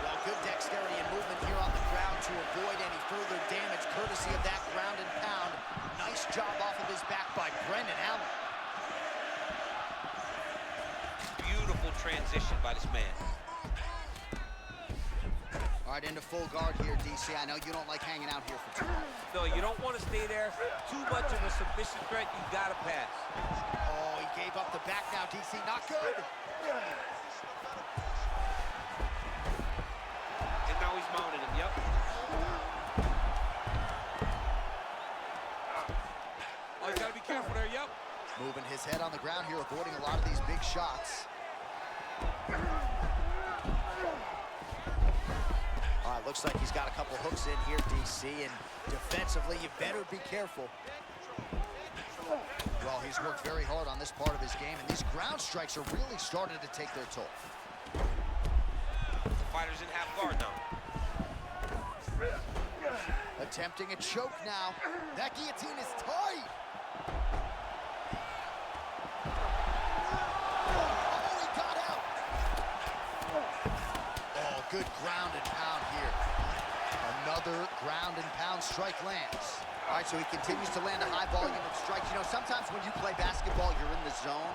Well, good dexterity and movement here on the ground to avoid any further damage, courtesy of that ground and pound. Nice job off of his back by Brendan Allen. Beautiful transition by this man. All right, into full guard here, DC. I know you don't like hanging out here for too long. No, you don't want to stay there. Too much of a submission threat, you gotta pass. Oh, he gave up the back now, DC. Not good. And now he's mounted him, yep. Oh, you gotta be careful there, yep. Moving his head on the ground here, avoiding a lot of these big shots. All right, looks like he's got a couple hooks in here, DC, and defensively, you better be careful. Well, he's worked very hard on this part of his game, and these ground strikes are really starting to take their toll. The fighter's in half guard now. Attempting a choke now. That guillotine is tight. Oh, he got out. Oh, good ground and pound here. Another ground and pound strike lands. All right, so he continues to land a high volume of strikes. You know, sometimes when you play basketball, you're in the zone.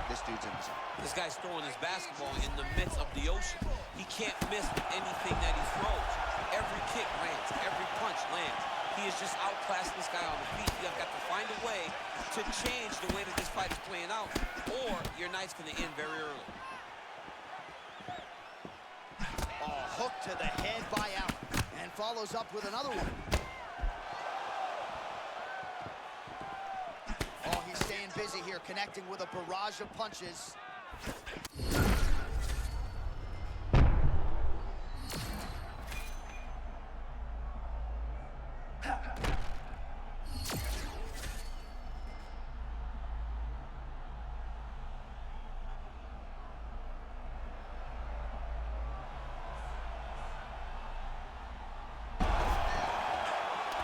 This dude's in the zone. This guy's throwing his basketball in the midst of the ocean. He can't miss anything that he throws. Every kick lands, every punch lands. He is just outclassing this guy on the feet. You've got to find a way to change the way that this fight is playing out, or your night's going to end very early. Oh, hook to the head by Allen, and follows up with another one. Oh, he's staying busy here, connecting with a barrage of punches.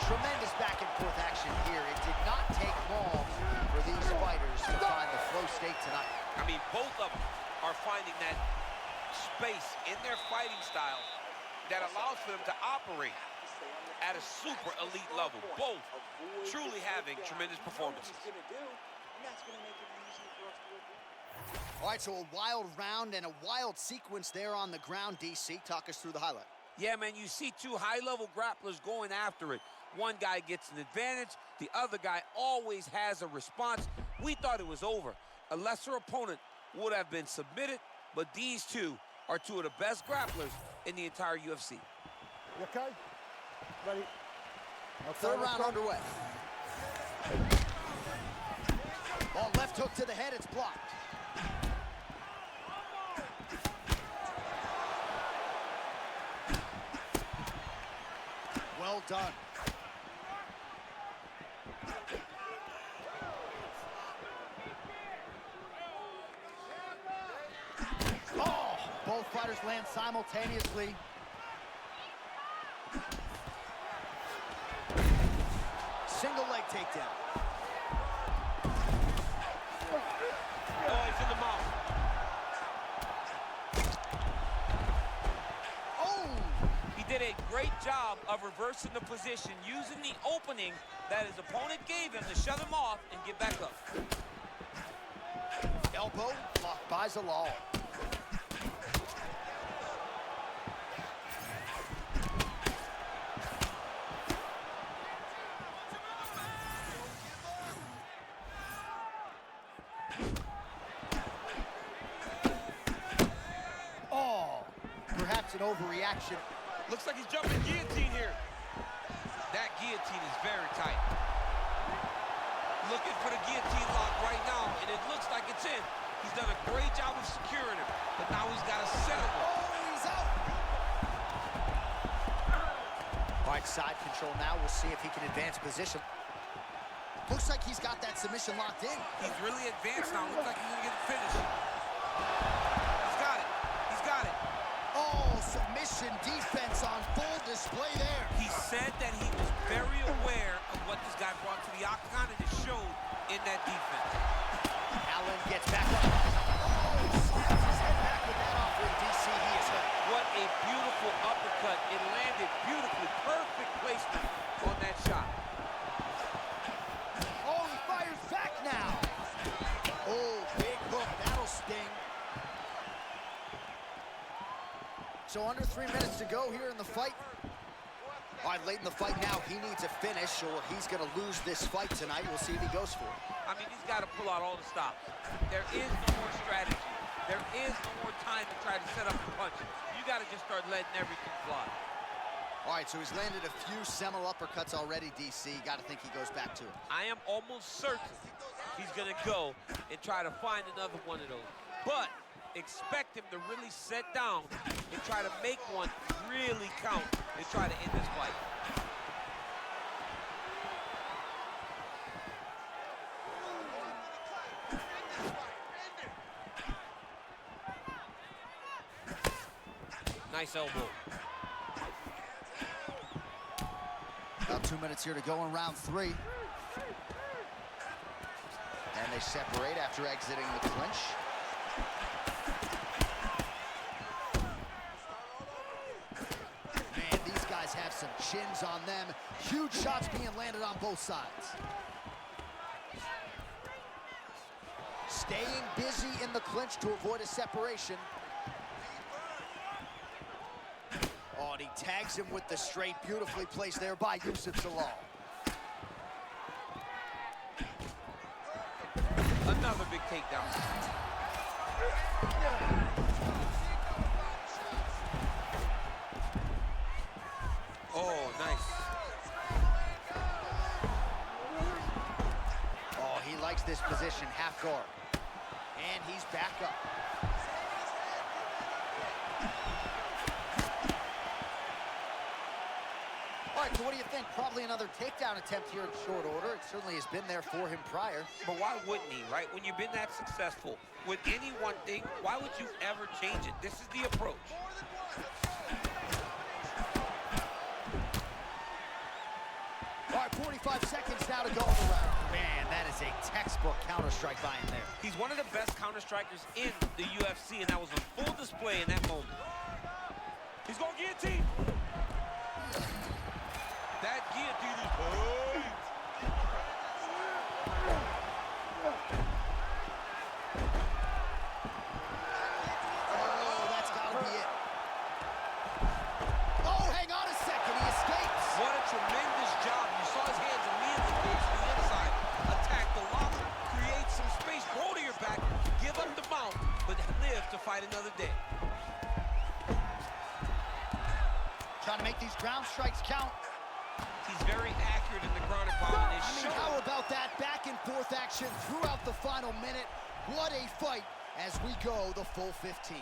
Tremendous back and forth action here. It did not take long for these fighters to find the flow state tonight. I mean, both of them are finding that space in their fighting style that allows for them to operate at a super elite level. Both truly having tremendous performances. All right, so a wild round and a wild sequence there on the ground, DC. Talk us through the highlight. Yeah, man, you see two high-level grapplers going after it. One guy gets an advantage. The other guy always has a response. We thought it was over. A lesser opponent would have been submitted, but these two are two of the best grapplers in the entire UFC. You okay? Ready? Okay, Third round underway. Ball left hook to the head, it's blocked. Well done. Oh, both fighters land simultaneously. Single leg takedown. Oh, he's in the mouth. Oh! He did a great job of reversing the position, using the opening that his opponent gave him to shut him off and get back up. Elbow blocked by Zalal. Oh, perhaps an overreaction. Looks like he's jumping guillotine here. That guillotine is very tight. Looking for the guillotine lock right now, and it looks like it's in. He's done a great job of securing him, but now he's got to settle him. Oh, he's out. All right, side control now. We'll see if he can advance position. Looks like he's got that submission locked in. He's really advanced now. Looks like he's going to get the finish. He's got it. He's got it. Oh, submission defense on full display there. He said that he was very aware of what this guy brought to the octagon, and it showed in that defense. Allen gets back up. Oh, snaps his head back with that offering. DC, he is hurt. What a beautiful uppercut. It landed beautifully. Perfect placement on that shot. Oh, he fires back now. Oh, big hook. That'll sting. So under 3 minutes to go here in the fight. All right, late in the fight now, he needs a finish or he's going to lose this fight tonight. We'll see if he goes for it. I mean, he's got to pull out all the stops. There is no more strategy. There is no more time to try to set up the punches. You got to just start letting everything fly. All right, so he's landed a few seminal uppercuts already, DC. Got to think he goes back to it. I am almost certain he's going to go and try to find another one of those. But expect him to really sit down and try to make one really count and try to end this fight. Nice elbow. About 2 minutes here to go in round 3. And they separate after exiting the clinch. Man, these guys have some chins on them. Huge shots being landed on both sides. Staying busy in the clinch to avoid a separation. Oh, and he tags him with the straight, beautifully placed there by Youssef Zalal. Another big takedown. Oh, nice. Oh, he likes this position, half guard. And he's back up. All right, so what do you think? Probably another takedown attempt here in short order. It certainly has been there for him prior. But why wouldn't he, right? When you've been that successful with any one thing, why would you ever change it? This is the approach. All right, 45 seconds now to go in the round. Man, that is a textbook counter. counter strike by him there. He's one of the best counter strikers in the UFC, and that was on full display in that moment. He's going to guillotine. That guillotine is good. Oh, that's got to be it. Oh, hang on a second. He escapes. What a tremendous job. You saw his hands immediately go to the inside. Attack the lock, create some space, roll to your back, give up the mount, but live to fight another day. Trying to make these ground strikes count. He's very accurate in the ground and pound. And I mean, how about that back and forth action throughout the final minute? What a fight as we go the full 15.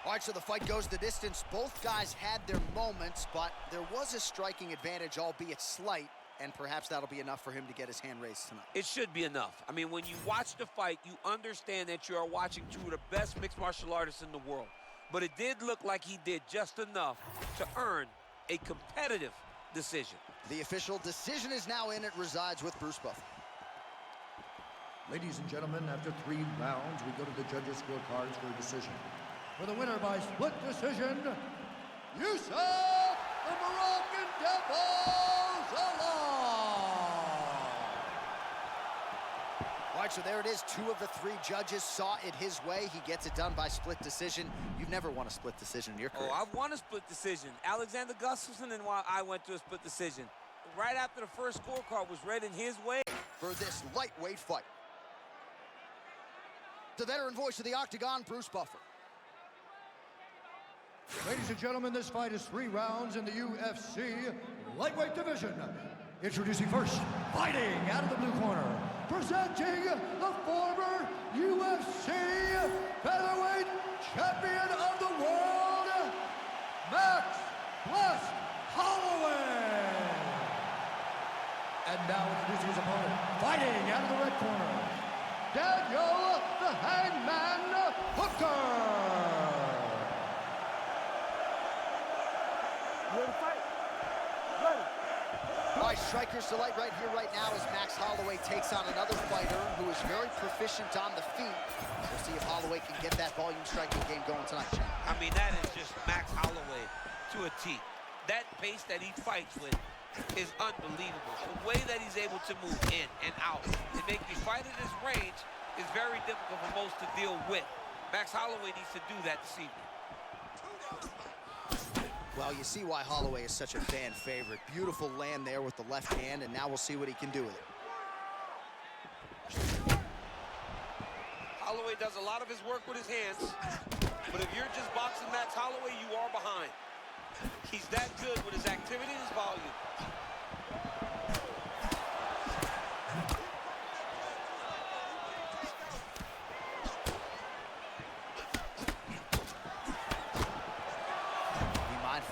All right, so the fight goes the distance. Both guys had their moments, but there was a striking advantage, albeit slight, and perhaps that'll be enough for him to get his hand raised tonight. It should be enough. I mean, when you watch the fight, you understand that you are watching two of the best mixed martial artists in the world. But it did look like he did just enough to earn a competitive decision. The official decision is now in. It resides with Bruce Buffer. Ladies and gentlemen, after 3 rounds, we go to the judges' scorecards for a decision. For the winner by split decision, Yusuf the Moroccan Devil Zalal. All right, so there it is. 2 of the 3 judges saw it his way. He gets it done by split decision. You've never won a split decision in your career. Oh, I've won a split decision. Alexander Gustafsson and I went to a split decision. Right after the first scorecard was read in his way. For this lightweight fight, the veteran voice of the Octagon, Bruce Buffer. Ladies and gentlemen, this fight is 3 rounds in the UFC lightweight division. Introducing first, fighting out of the blue corner, presenting the former UFC featherweight champion of the world, Max Blessed Holloway. And now introducing his opponent, fighting out of the red corner, Daniel the Hangman Hooker. Ready to fight? Ready. All right, Striker's Delight right here, right now, as Max Holloway takes on another fighter who is very proficient on the feet. We'll see if Holloway can get that volume striking game going tonight, champ. I mean, that is just Max Holloway to a T. That pace that he fights with is unbelievable. The way that he's able to move in and out and make you fight at his range is very difficult for most to deal with. Max Holloway needs to do that this evening. Well, you see why Holloway is such a fan favorite. Beautiful land there with the left hand, and now we'll see what he can do with it. Holloway does a lot of his work with his hands, but if you're just boxing Max Holloway, you are behind. He's that good with his activity and his volume.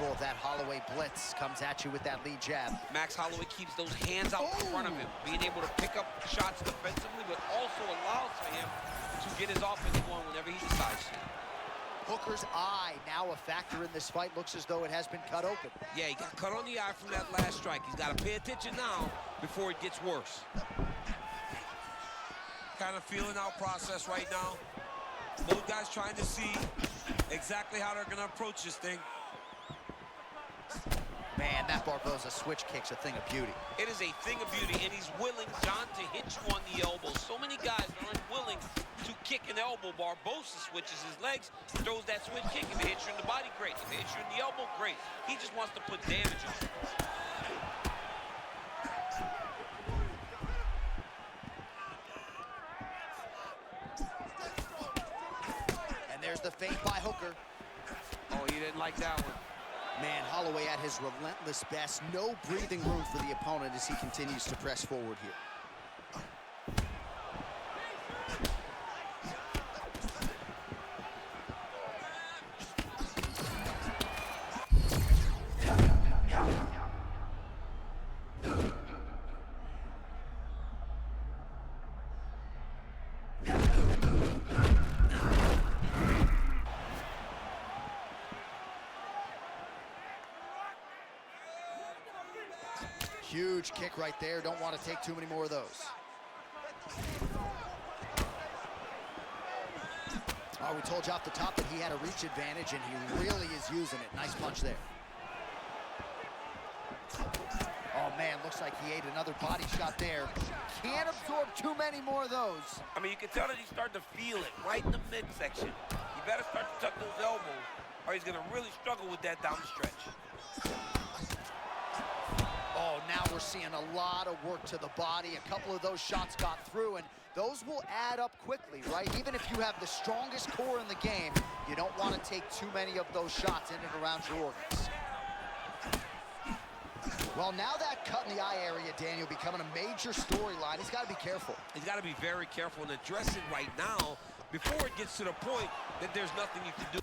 Of that Holloway blitz comes at you with that lead jab. Max Holloway keeps those hands out in front of him, being able to pick up shots defensively, but also allows for him to get his offense going whenever he decides to. Hooker's eye now a factor in this fight. Looks as though it has been cut open. Yeah, he got cut on the eye from that last strike. He's got to pay attention now before it gets worse. Kind of feeling out process right now. Both guys trying to see exactly how they're going to approach this thing. Man, that Barboza switch kick's a thing of beauty. It is a thing of beauty, and he's willing, John, to hit you on the elbow. So many guys are unwilling to kick an elbow. Barboza switches his legs, throws that switch kick. If it hits you in the body, great. If it hits you in the elbow, great. He just wants to put damage on it. And there's the feint by Hooker. Oh, he didn't like that one. Man, Holloway at his relentless best. No breathing room for the opponent as he continues to press forward here. Huge kick right there. Don't want to take too many more of those. we told you off the top that he had a reach advantage, and he really is using it. Nice punch there. Oh, man, looks like he ate another body shot there. Can't absorb too many more of those. I mean, you can tell that he's starting to feel it right in the midsection. You better start to tuck those elbows, or he's going to really struggle with that down the stretch. Oh, now we're seeing a lot of work to the body. A couple of those shots got through, and those will add up quickly, right? Even if you have the strongest core in the game, you don't want to take too many of those shots in and around your organs. Well, now that cut in the eye area, Daniel, becoming a major storyline. He's got to be careful. He's got to be very careful and address it right now before it gets to the point that there's nothing you can do.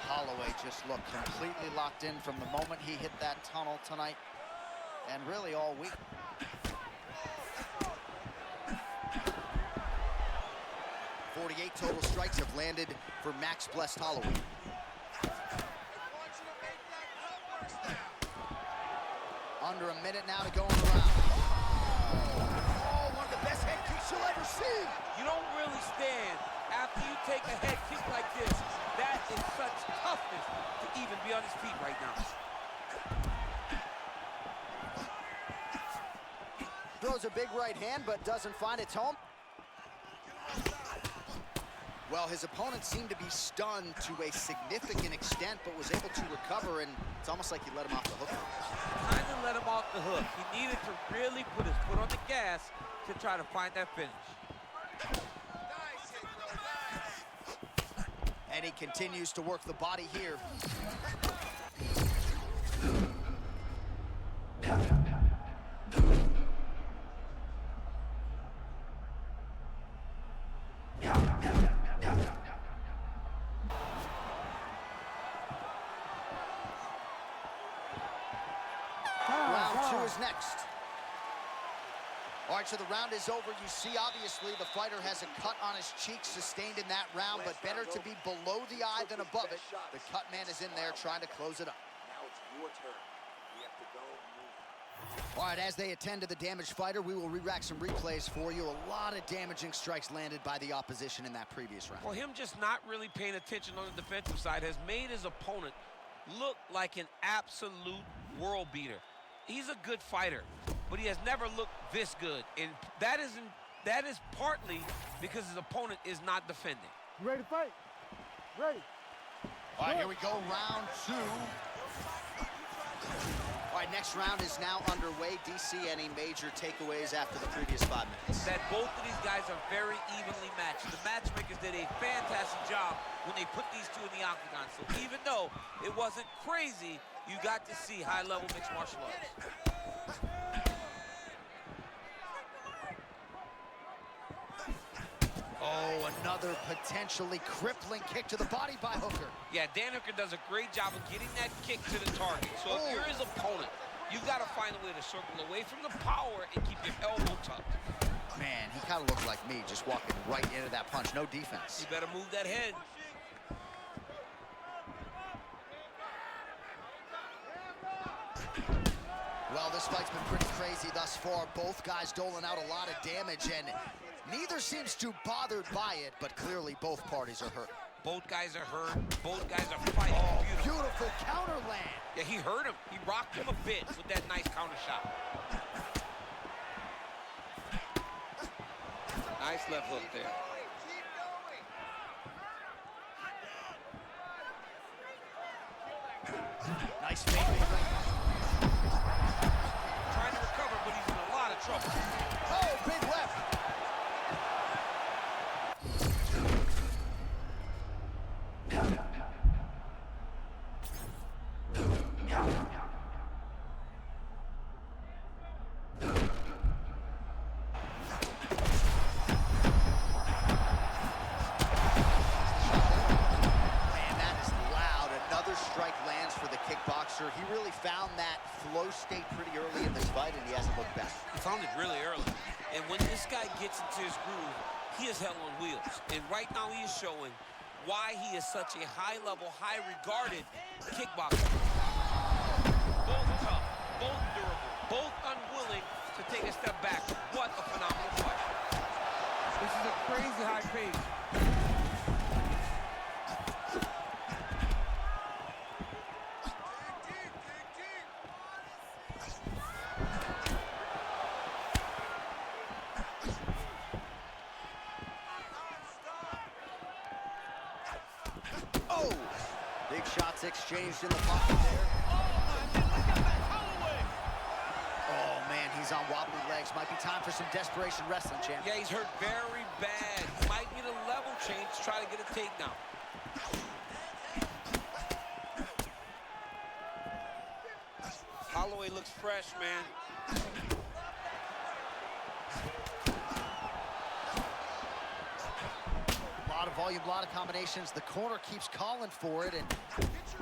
Holloway just looked completely locked in from the moment he hit that tunnel tonight, and really all week. .48 total strikes have landed for Max Blessed Holloway. Under a minute now to go in the round. Oh, one of the best head kicks you'll ever see. You don't really stand after you take a head kick like this. That is such toughness to even be on his feet right now. Throws a big right hand, but doesn't find its home. Well, his opponent seemed to be stunned to a significant extent, but was able to recover, and it's almost like he let him off the hook. Kind of let him off the hook. He needed to really put his foot on the gas to try to find that finish. And he continues to work the body here. Round two is next. All right, so the round is over. You see, obviously, the fighter has a cut on his cheek sustained in that round, but better to be below the eye than above it. The cut man is in there trying to close it up. Now it's your turn. We have to go and move. All right, as they attend to the damaged fighter, we will re-rack some replays for you. A lot of damaging strikes landed by the opposition in that previous round. Well, him just not really paying attention on the defensive side has made his opponent look like an absolute world beater. He's a good fighter, but he has never looked this good, and that is partly because his opponent is not defending. You ready to fight? Ready. All right, here we go, round two. All right, next round is now underway. DC, any major takeaways after the previous 5 minutes? That both of these guys are very evenly matched. The matchmakers did a fantastic job when they put these two in the octagon. So even though it wasn't crazy, you got to see high-level mixed martial arts. Oh, another potentially crippling kick to the body by Hooker. Yeah, Dan Hooker does a great job of getting that kick to the target. So if you're his opponent, you've got to find a way to circle away from the power and keep your elbow tucked. Man, he kind of looked like me, just walking right into that punch. No defense. You better move that head. Well, this fight's been pretty crazy thus far. Both guys doling out a lot of damage, and neither seems too bothered by it, but clearly both parties are hurt. Both guys are hurt. Both guys are fighting. Oh, beautiful counter land. Yeah, he hurt him. He rocked him a bit with that nice counter shot. Nice left hook there. Nice fake. Trying to recover, but he's in a lot of trouble. Oh, big left. He really found that flow state pretty early in this fight, and he hasn't looked back. He found it really early. And when this guy gets into his groove, he is hell on wheels. And right now he is showing why he is such a high-level, high-regarded kickboxer. Both tough, both durable, both unwilling to take a step back. What a phenomenal fight. This is a crazy high pace. Oh! Big shots exchanged in the pocket there. Oh, man, he's on wobbly legs. Might be time for some desperation wrestling, champ. Yeah, he's hurt very bad. Might need a level change to try to get a takedown. Holloway looks fresh, man. A lot of volume, a lot of combinations. The corner keeps calling for it, and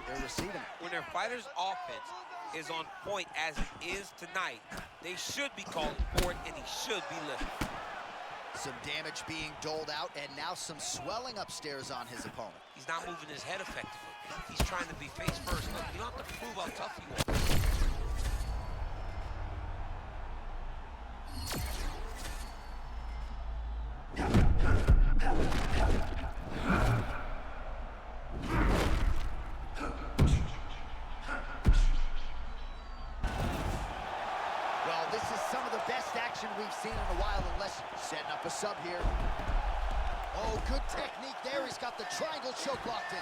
they're receiving it. When their fighter's offense is on point as it is tonight, they should be calling for it, and he should be lifting. Some damage being doled out, and now some swelling upstairs on his opponent. He's not moving his head effectively. He's trying to be face first. Look, you don't have to prove how tough you are. Well, this is some of the best action we've seen in a while, unless setting up a sub here. Oh, good technique there. He's got the triangle choke locked in.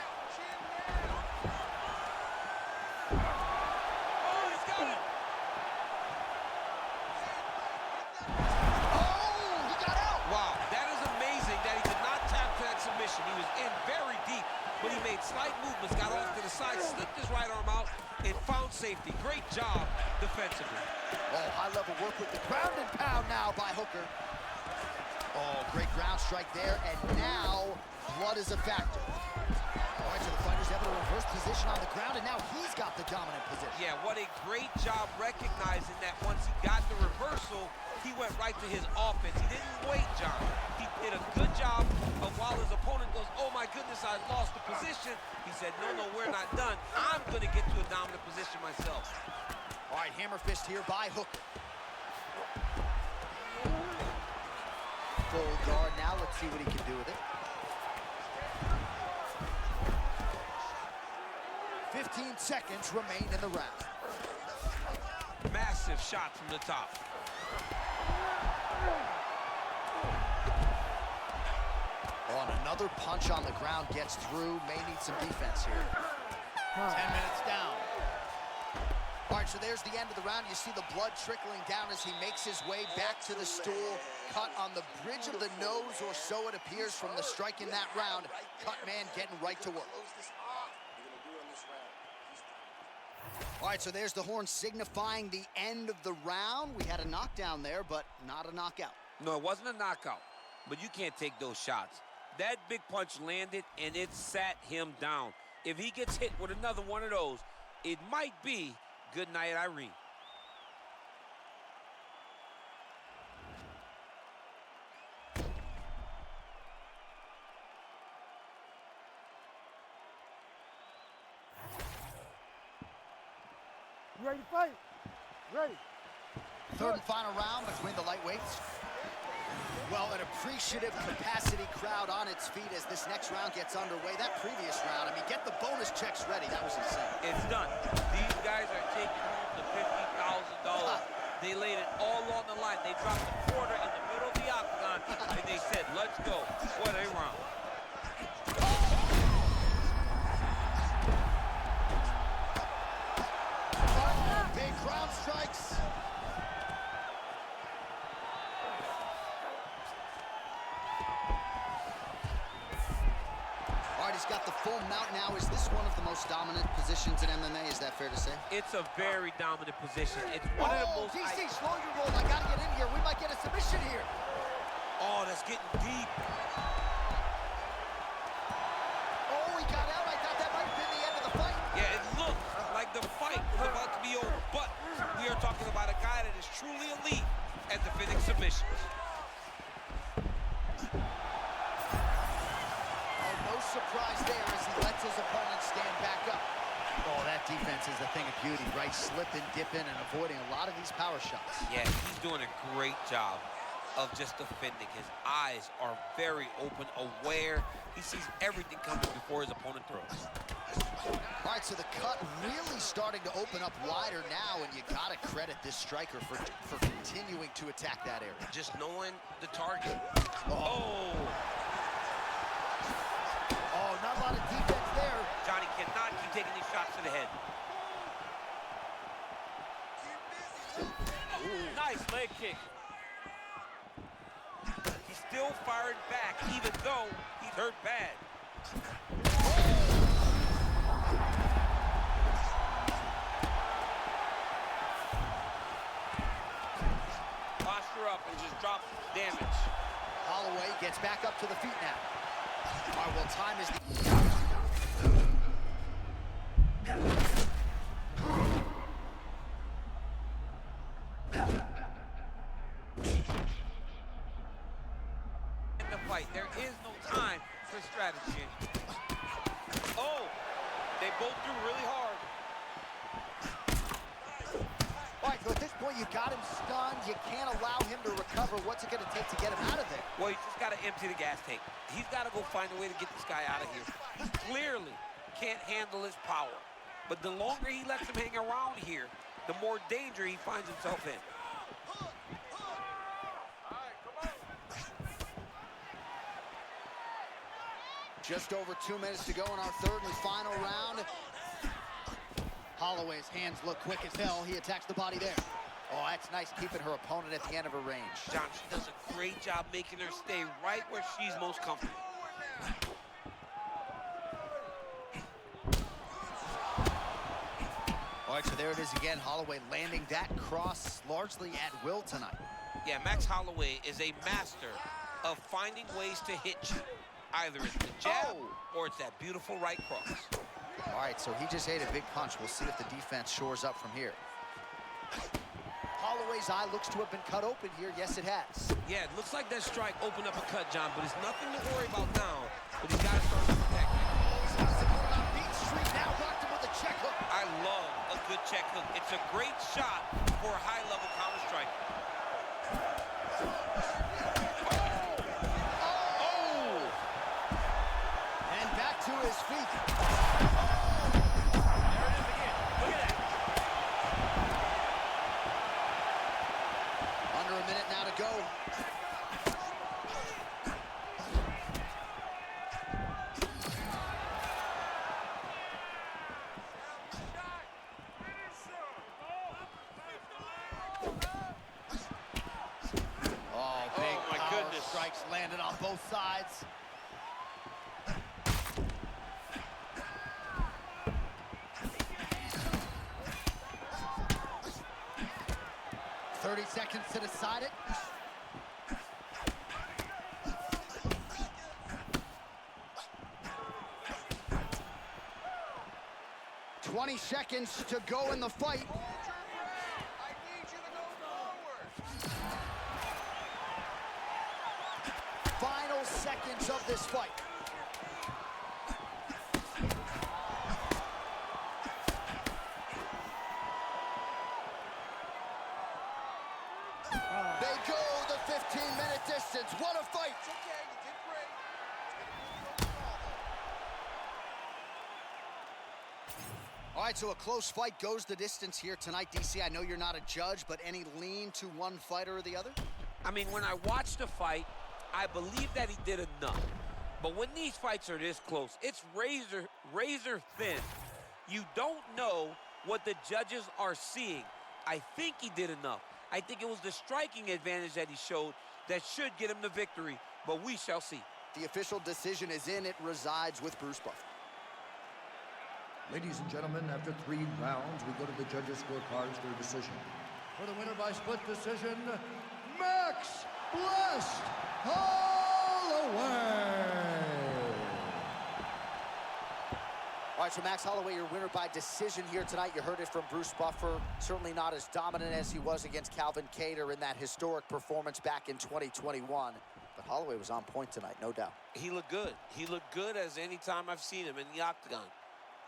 Oh, he's got it! Oh, he got out! Wow, that is amazing that he did not tap to that submission. He was in very deep, but he made slight movements, got off to the side, slipped his right arm out, and found safety. Great job defensively. Oh, high-level work with the ground and pound now by Hooker. Oh, great ground strike there, and now blood is a factor. All right, so the fighter's able to reverse position on the ground, and now he's got the dominant position. Yeah, what a great job recognizing that once he got the reversal, he went right to his offense. He didn't wait, John. He did a good job of while his opponent goes, oh my goodness, I lost the position. He said, no, we're not done. I'm gonna get to a dominant position myself. All right, hammer fist here by Hooker. Full guard now. Let's see what he can do with it. 15 seconds remain in the round. Massive shot from the top. Oh, and another punch on the ground gets through. May need some defense here. 10 minutes down. All right, so there's the end of the round. You see the blood trickling down as he makes his way back to the stool. Cut on the bridge of the nose, or so it appears from the strike in that round. Cut man getting right to work. All right, so there's the horn signifying the end of the round. We had a knockdown there, but not a knockout. No, it wasn't a knockout, but you can't take those shots. That big punch landed, and it sat him down. If he gets hit with another one of those, it might be good night, Irene. You ready to fight? Ready. Third and final round between the lightweights. Well, an appreciative capacity crowd on its feet as this next round gets underway. That previous round, I mean, get the bonus checks ready. That was insane. It's done. These guys are taking home the $50,000. They laid it all on the line. They dropped the quarter in the middle of the octagon, and they said, let's go. What a round. Big ground strikes. All right, he's got the full mount now. Is this one of the most dominant positions in MMA? Is that fair to say? It's a very dominant position. It's one of the most... DC, slow your roll. I gotta get in here. We might get a submission here. Oh, that's getting deep. Oh, he got out. I thought that might have been the end of the fight. Yeah, it looked like the fight was about to be over, but we are talking about a guy that is truly elite at defending submissions. surprise there as he lets his opponent stand back up. Oh, that defense is a thing of beauty, right? Slipping, dipping, and avoiding a lot of these power shots. Yeah, he's doing a great job of just defending. His eyes are very open, aware. He sees everything coming before his opponent throws. All right, so the cut really starting to open up wider now, and you gotta credit this striker for continuing to attack that area. Just knowing the target. Oh, not a lot of defense there. Johnny cannot keep taking these shots to the head. Ooh, nice leg kick. He's still firing back, even though he's hurt bad. Posture up and just drop damage. Holloway gets back up to the feet now. All right, well, time is... In the fight, there is no time for strategy. Oh, they both threw really hard. All right, so at this point, you got him stunned. You can't allow him to recover. What's it going to take to get him out of there? Well, he's just got to empty the gas tank. He's got to go find a way to get this guy out of here. He clearly can't handle his power. But the longer he lets him hang around here, the more danger he finds himself in. Just over 2 minutes to go in our third and final round. Holloway's hands look quick as hell. He attacks the body there. Oh, that's nice, keeping her opponent at the end of her range. John, she does a great job making her stay right where she's most comfortable. All right, so there it is again. Holloway landing that cross largely at will tonight. Yeah, Max Holloway is a master of finding ways to hit you. Either it's the jab or it's that beautiful right cross. All right, so he just ate a big punch. We'll see if the defense shores up from here. Holloway's eye looks to have been cut open here. Yes, it has. Yeah, it looks like that strike opened up a cut, John, but it's nothing to worry about now. But he's got to start to protect it. He's got support on Beat Street now. Rocked him with a check hook. I love a good check hook. It's a great shot for a high-level counter strike. Oh! And back to his feet. Under a minute now to go. Oh, big my power goodness. strikes landed on both sides. Seconds to decide it. $20 seconds to go in the fight. Final seconds of this fight. They go the 15-minute distance. What a fight! It's okay, you did great. All right, so a close fight goes the distance here tonight. DC, I know you're not a judge, but any lean to one fighter or the other? I mean, when I watched the fight, I believe that he did enough. But when these fights are this close, it's razor thin. You don't know what the judges are seeing. I think he did enough. I think it was the striking advantage that he showed that should get him the victory, but we shall see. The official decision is in. It resides with Bruce Buffer. Ladies and gentlemen, after 3 rounds, we go to the judges' scorecards for a decision. For the winner by split decision, Max Blessed Holloway. All right, so Max Holloway, your winner by decision here tonight. You heard it from Bruce Buffer. Certainly not as dominant as he was against Calvin Kattar in that historic performance back in 2021. But Holloway was on point tonight, no doubt. He looked good. He looked good as any time I've seen him in the octagon.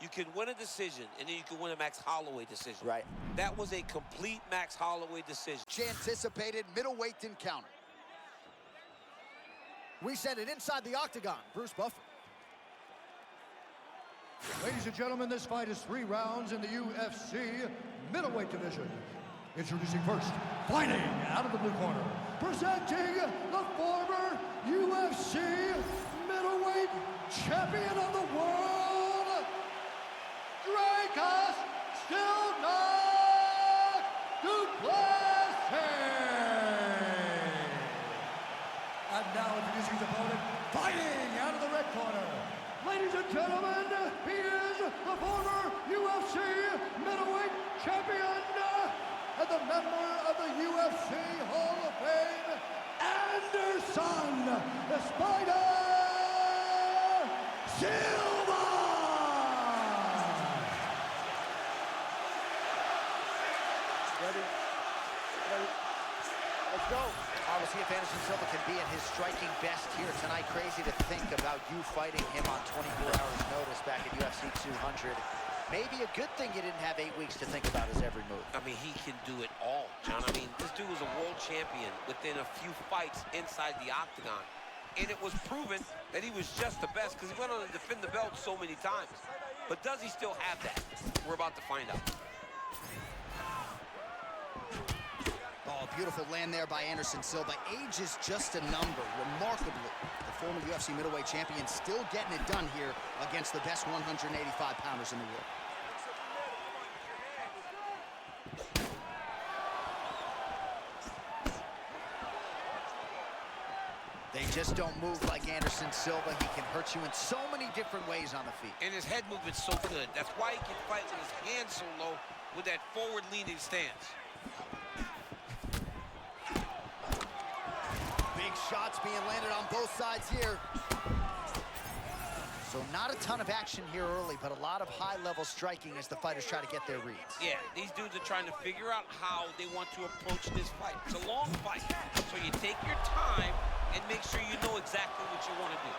You can win a decision, and then you can win a Max Holloway decision. Right. That was a complete Max Holloway decision. Anticipated middleweight encounter. We send it inside the octagon. Bruce Buffer. Ladies and gentlemen, this fight is 3 rounds in the UFC middleweight division. Introducing first, fighting out of the blue corner, presenting the former UFC middleweight champion of the world, Dricus Stillknock Duplessis. And now introducing his opponent, fighting out of the red corner. Ladies and gentlemen, he is the former UFC middleweight champion and the member of the UFC Hall of Fame, Anderson the Spider Silva! Ready? Let's go. We'll see if Anderson Silva can be at his striking best here tonight. Crazy to think about you fighting him on 24 hours notice back at UFC 200. Maybe a good thing you didn't have 8 weeks to think about his every move. I mean, he can do it all, John. I mean, this dude was a world champion within a few fights inside the octagon. And it was proven that he was just the best because he went on to defend the belt so many times. But does he still have that? We're about to find out. Oh, beautiful land there by Anderson Silva. Age is just a number. Remarkably, the former UFC middleweight champion still getting it done here against the best 185-pounders in the world. They just don't move like Anderson Silva. He can hurt you in so many different ways on the feet. And his head movement's so good. That's why he can fight with his hands so low with that forward-leaning stance. Big shots being landed on both sides here. So not a ton of action here early, but a lot of high-level striking as the fighters try to get their reads. Yeah, these dudes are trying to figure out how they want to approach this fight. It's a long fight, so you take your time and make sure you know exactly what you want to do.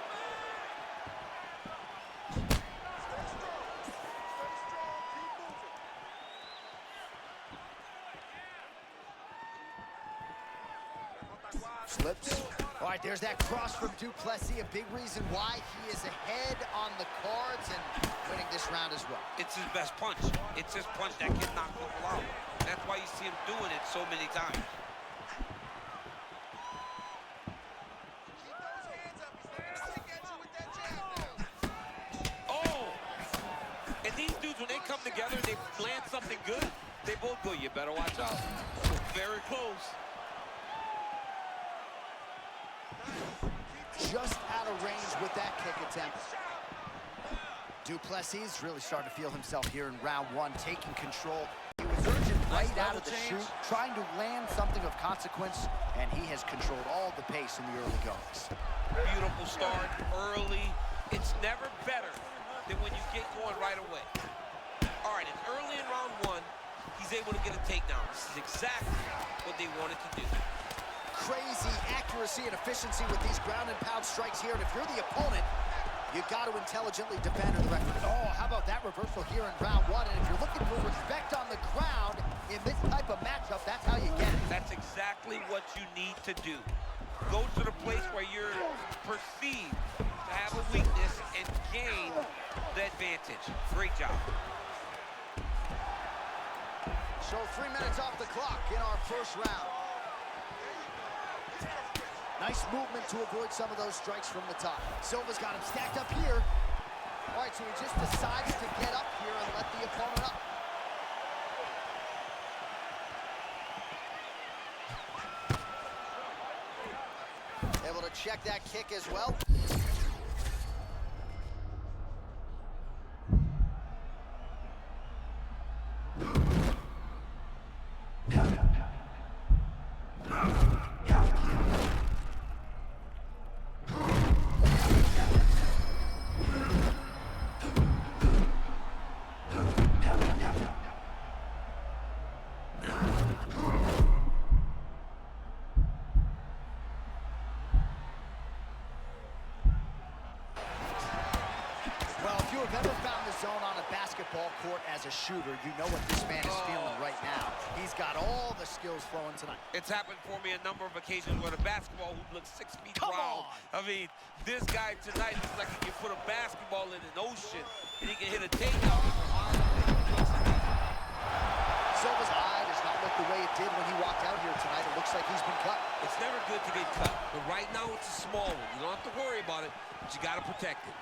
Slips. All right, there's that cross from Duplessis, a big reason why he is ahead on the cards and winning this round as well. It's his best punch. It's his punch that can knock people out. That's why you see him doing it so many times. Oh! And these dudes, when they come together and they land something good, they both go, you better watch out. Very close. Just out of range with that kick attempt. Duplessis really starting to feel himself here in round one, taking control. He was urgent right out of the chute, trying to land something of consequence, and he has controlled all the pace in the early goings. Beautiful start, early. It's never better than when you get going right away. All right, and early in round one, he's able to get a takedown. This is exactly what they wanted to do. Crazy accuracy and efficiency with these ground and pound strikes here, and if you're the opponent, you got to intelligently defend the record. Oh, how about that reversal here in round one? And if you're looking for respect on the ground in this type of matchup, that's how you get it. That's exactly what you need to do. Go to the place where you're perceived to have a weakness and gain the advantage. Great job. So 3 minutes off the clock in our first round. Nice movement to avoid some of those strikes from the top. Silva's got him stacked up here. All right, so he just decides to get up here and let the opponent up. Able to check that kick as well. zone on a basketball court as a shooter, you know what this man is feeling right now. He's got all the skills flowing tonight. It's happened for me a number of occasions where the basketball hoop looks 6 feet wild. I mean, this guy tonight looks like he can put a basketball in an ocean, and he can hit a takedown from a mile away. Silva's eye does not look the way it did when he walked out here tonight. It looks like he's been cut. It's never good to get cut, but right now it's a small one. You don't have to worry about it, but you got to protect it.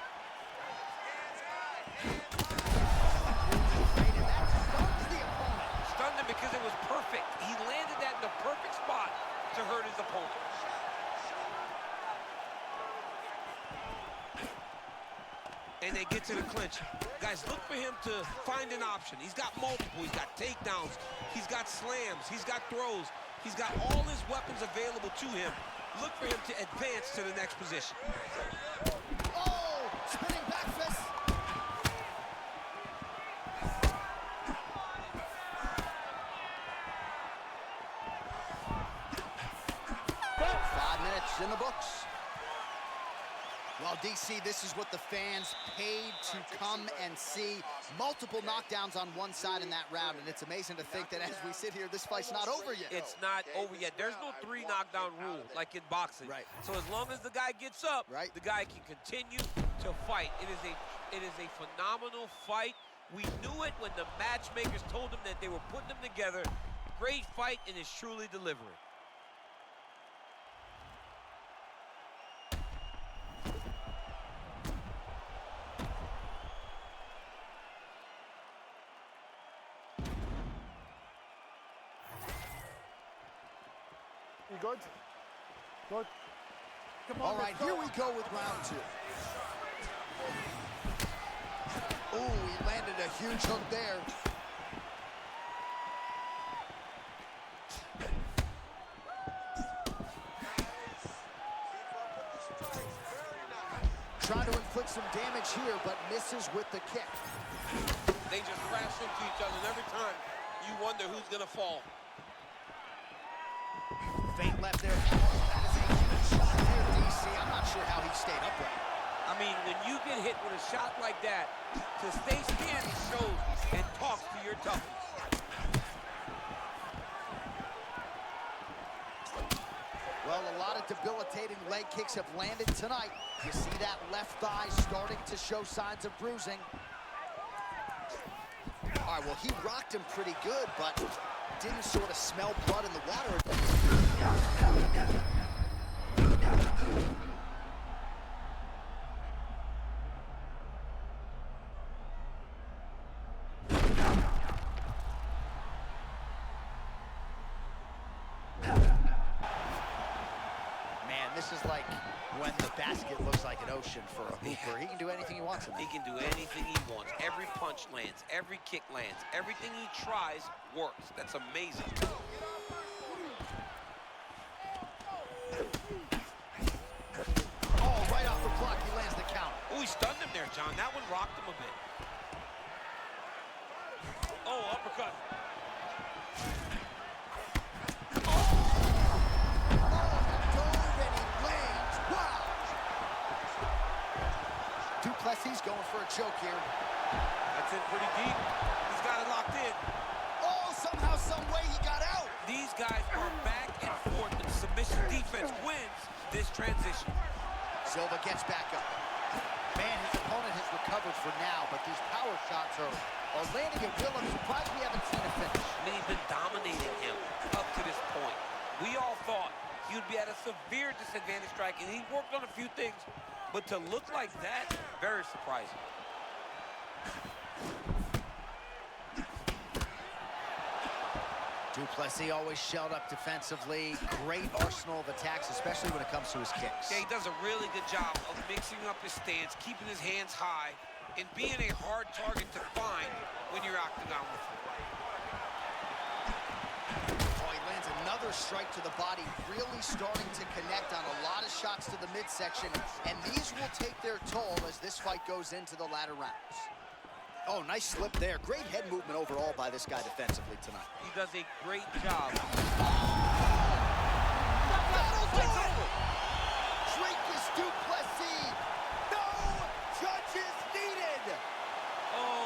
Stunned him because it was perfect. He landed that in the perfect spot to hurt his opponent. And they get to the clinch. Guys, look for him to find an option. He's got multiple. He's got takedowns. He's got slams. He's got throws. He's got all his weapons available to him. Look for him to advance to the next position. Oh, spinning back fist. 5 minutes in the books. Well, DC, this is what the fans paid to come and see. Multiple knockdowns on one side in that round, and it's amazing to think that as we sit here, this fight's not over yet. It's not over yet. There's no 3 knockdown rule like in boxing. Right. So as long as the guy gets up, right, the guy can continue to fight. It is a phenomenal fight. We knew it when the matchmakers told them that they were putting them together. Great fight, and it's truly delivering. You good? Good. Come on, all right, here we go with round 2. Oh, he landed a huge hook there. Trying to inflict some damage here, but misses with the kick. They just crash into each other, and every time you wonder who's gonna fall. Feint left there. That is a huge shot there, DC. I'm not sure how he stayed upright. I mean, when you get hit with a shot like that, to stay standing shows and talks to your toughness. Well, a lot of debilitating leg kicks have landed tonight. You see that left thigh starting to show signs of bruising. All right, well, he rocked him pretty good, but didn't sort of smell blood in the water. Man, this is like when the basket looks like an ocean for a hooper. He can do anything he wants. He can do anything he wants. Every punch lands, every kick lands, everything he tries works. That's amazing. Oh, right off the block, he lands the count. Oh, he stunned him there, John. That one rocked him a bit. Oh, uppercut. Duplessis going for a choke here. That's it pretty deep. He's got it locked in. Oh, somehow, some way he got out. These guys are back and forth, and submission defense wins this transition. Silva gets back up. Man, his opponent has recovered for now, but these power shots are landing at will. I'm surprised we haven't seen a finish. I mean, he's been dominating him up to this point. We all thought he would be at a severe disadvantage striking. He worked on a few things, but to look like that, very surprising. Duplessis always shelled up defensively. Great arsenal of attacks, especially when it comes to his kicks. Yeah, he does a really good job of mixing up his stance, keeping his hands high, and being a hard target to find when you're octagon with him. Oh, he lands another strike to the body, really starting to connect on a lot of shots to the midsection, and these will take their toll as this fight goes into the latter rounds. Oh, nice slip there. Great head movement overall by this guy defensively tonight. He does a great job. That'll do it! Dricus Du Plessis. No judges needed. Oh,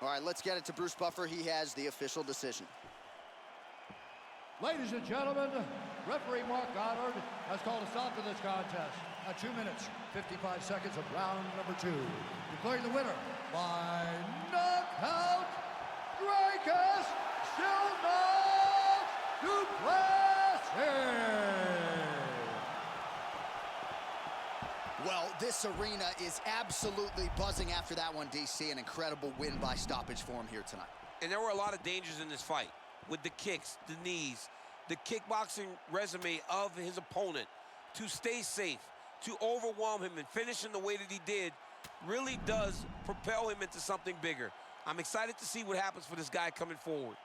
All right, let's get it to Bruce Buffer. He has the official decision. Ladies and gentlemen, referee Mark Goddard has called a stop to this contest at 2 minutes, 55 seconds of round number 2. Declaring the winner by knockout, Dricus still not Duplessis. Well, this arena is absolutely buzzing after that one, DC. An incredible win by stoppage for him here tonight. And there were a lot of dangers in this fight with the kicks, the knees, the kickboxing resume of his opponent. To stay safe, to overwhelm him and finish in the way that he did really does propel him into something bigger. I'm excited to see what happens for this guy coming forward.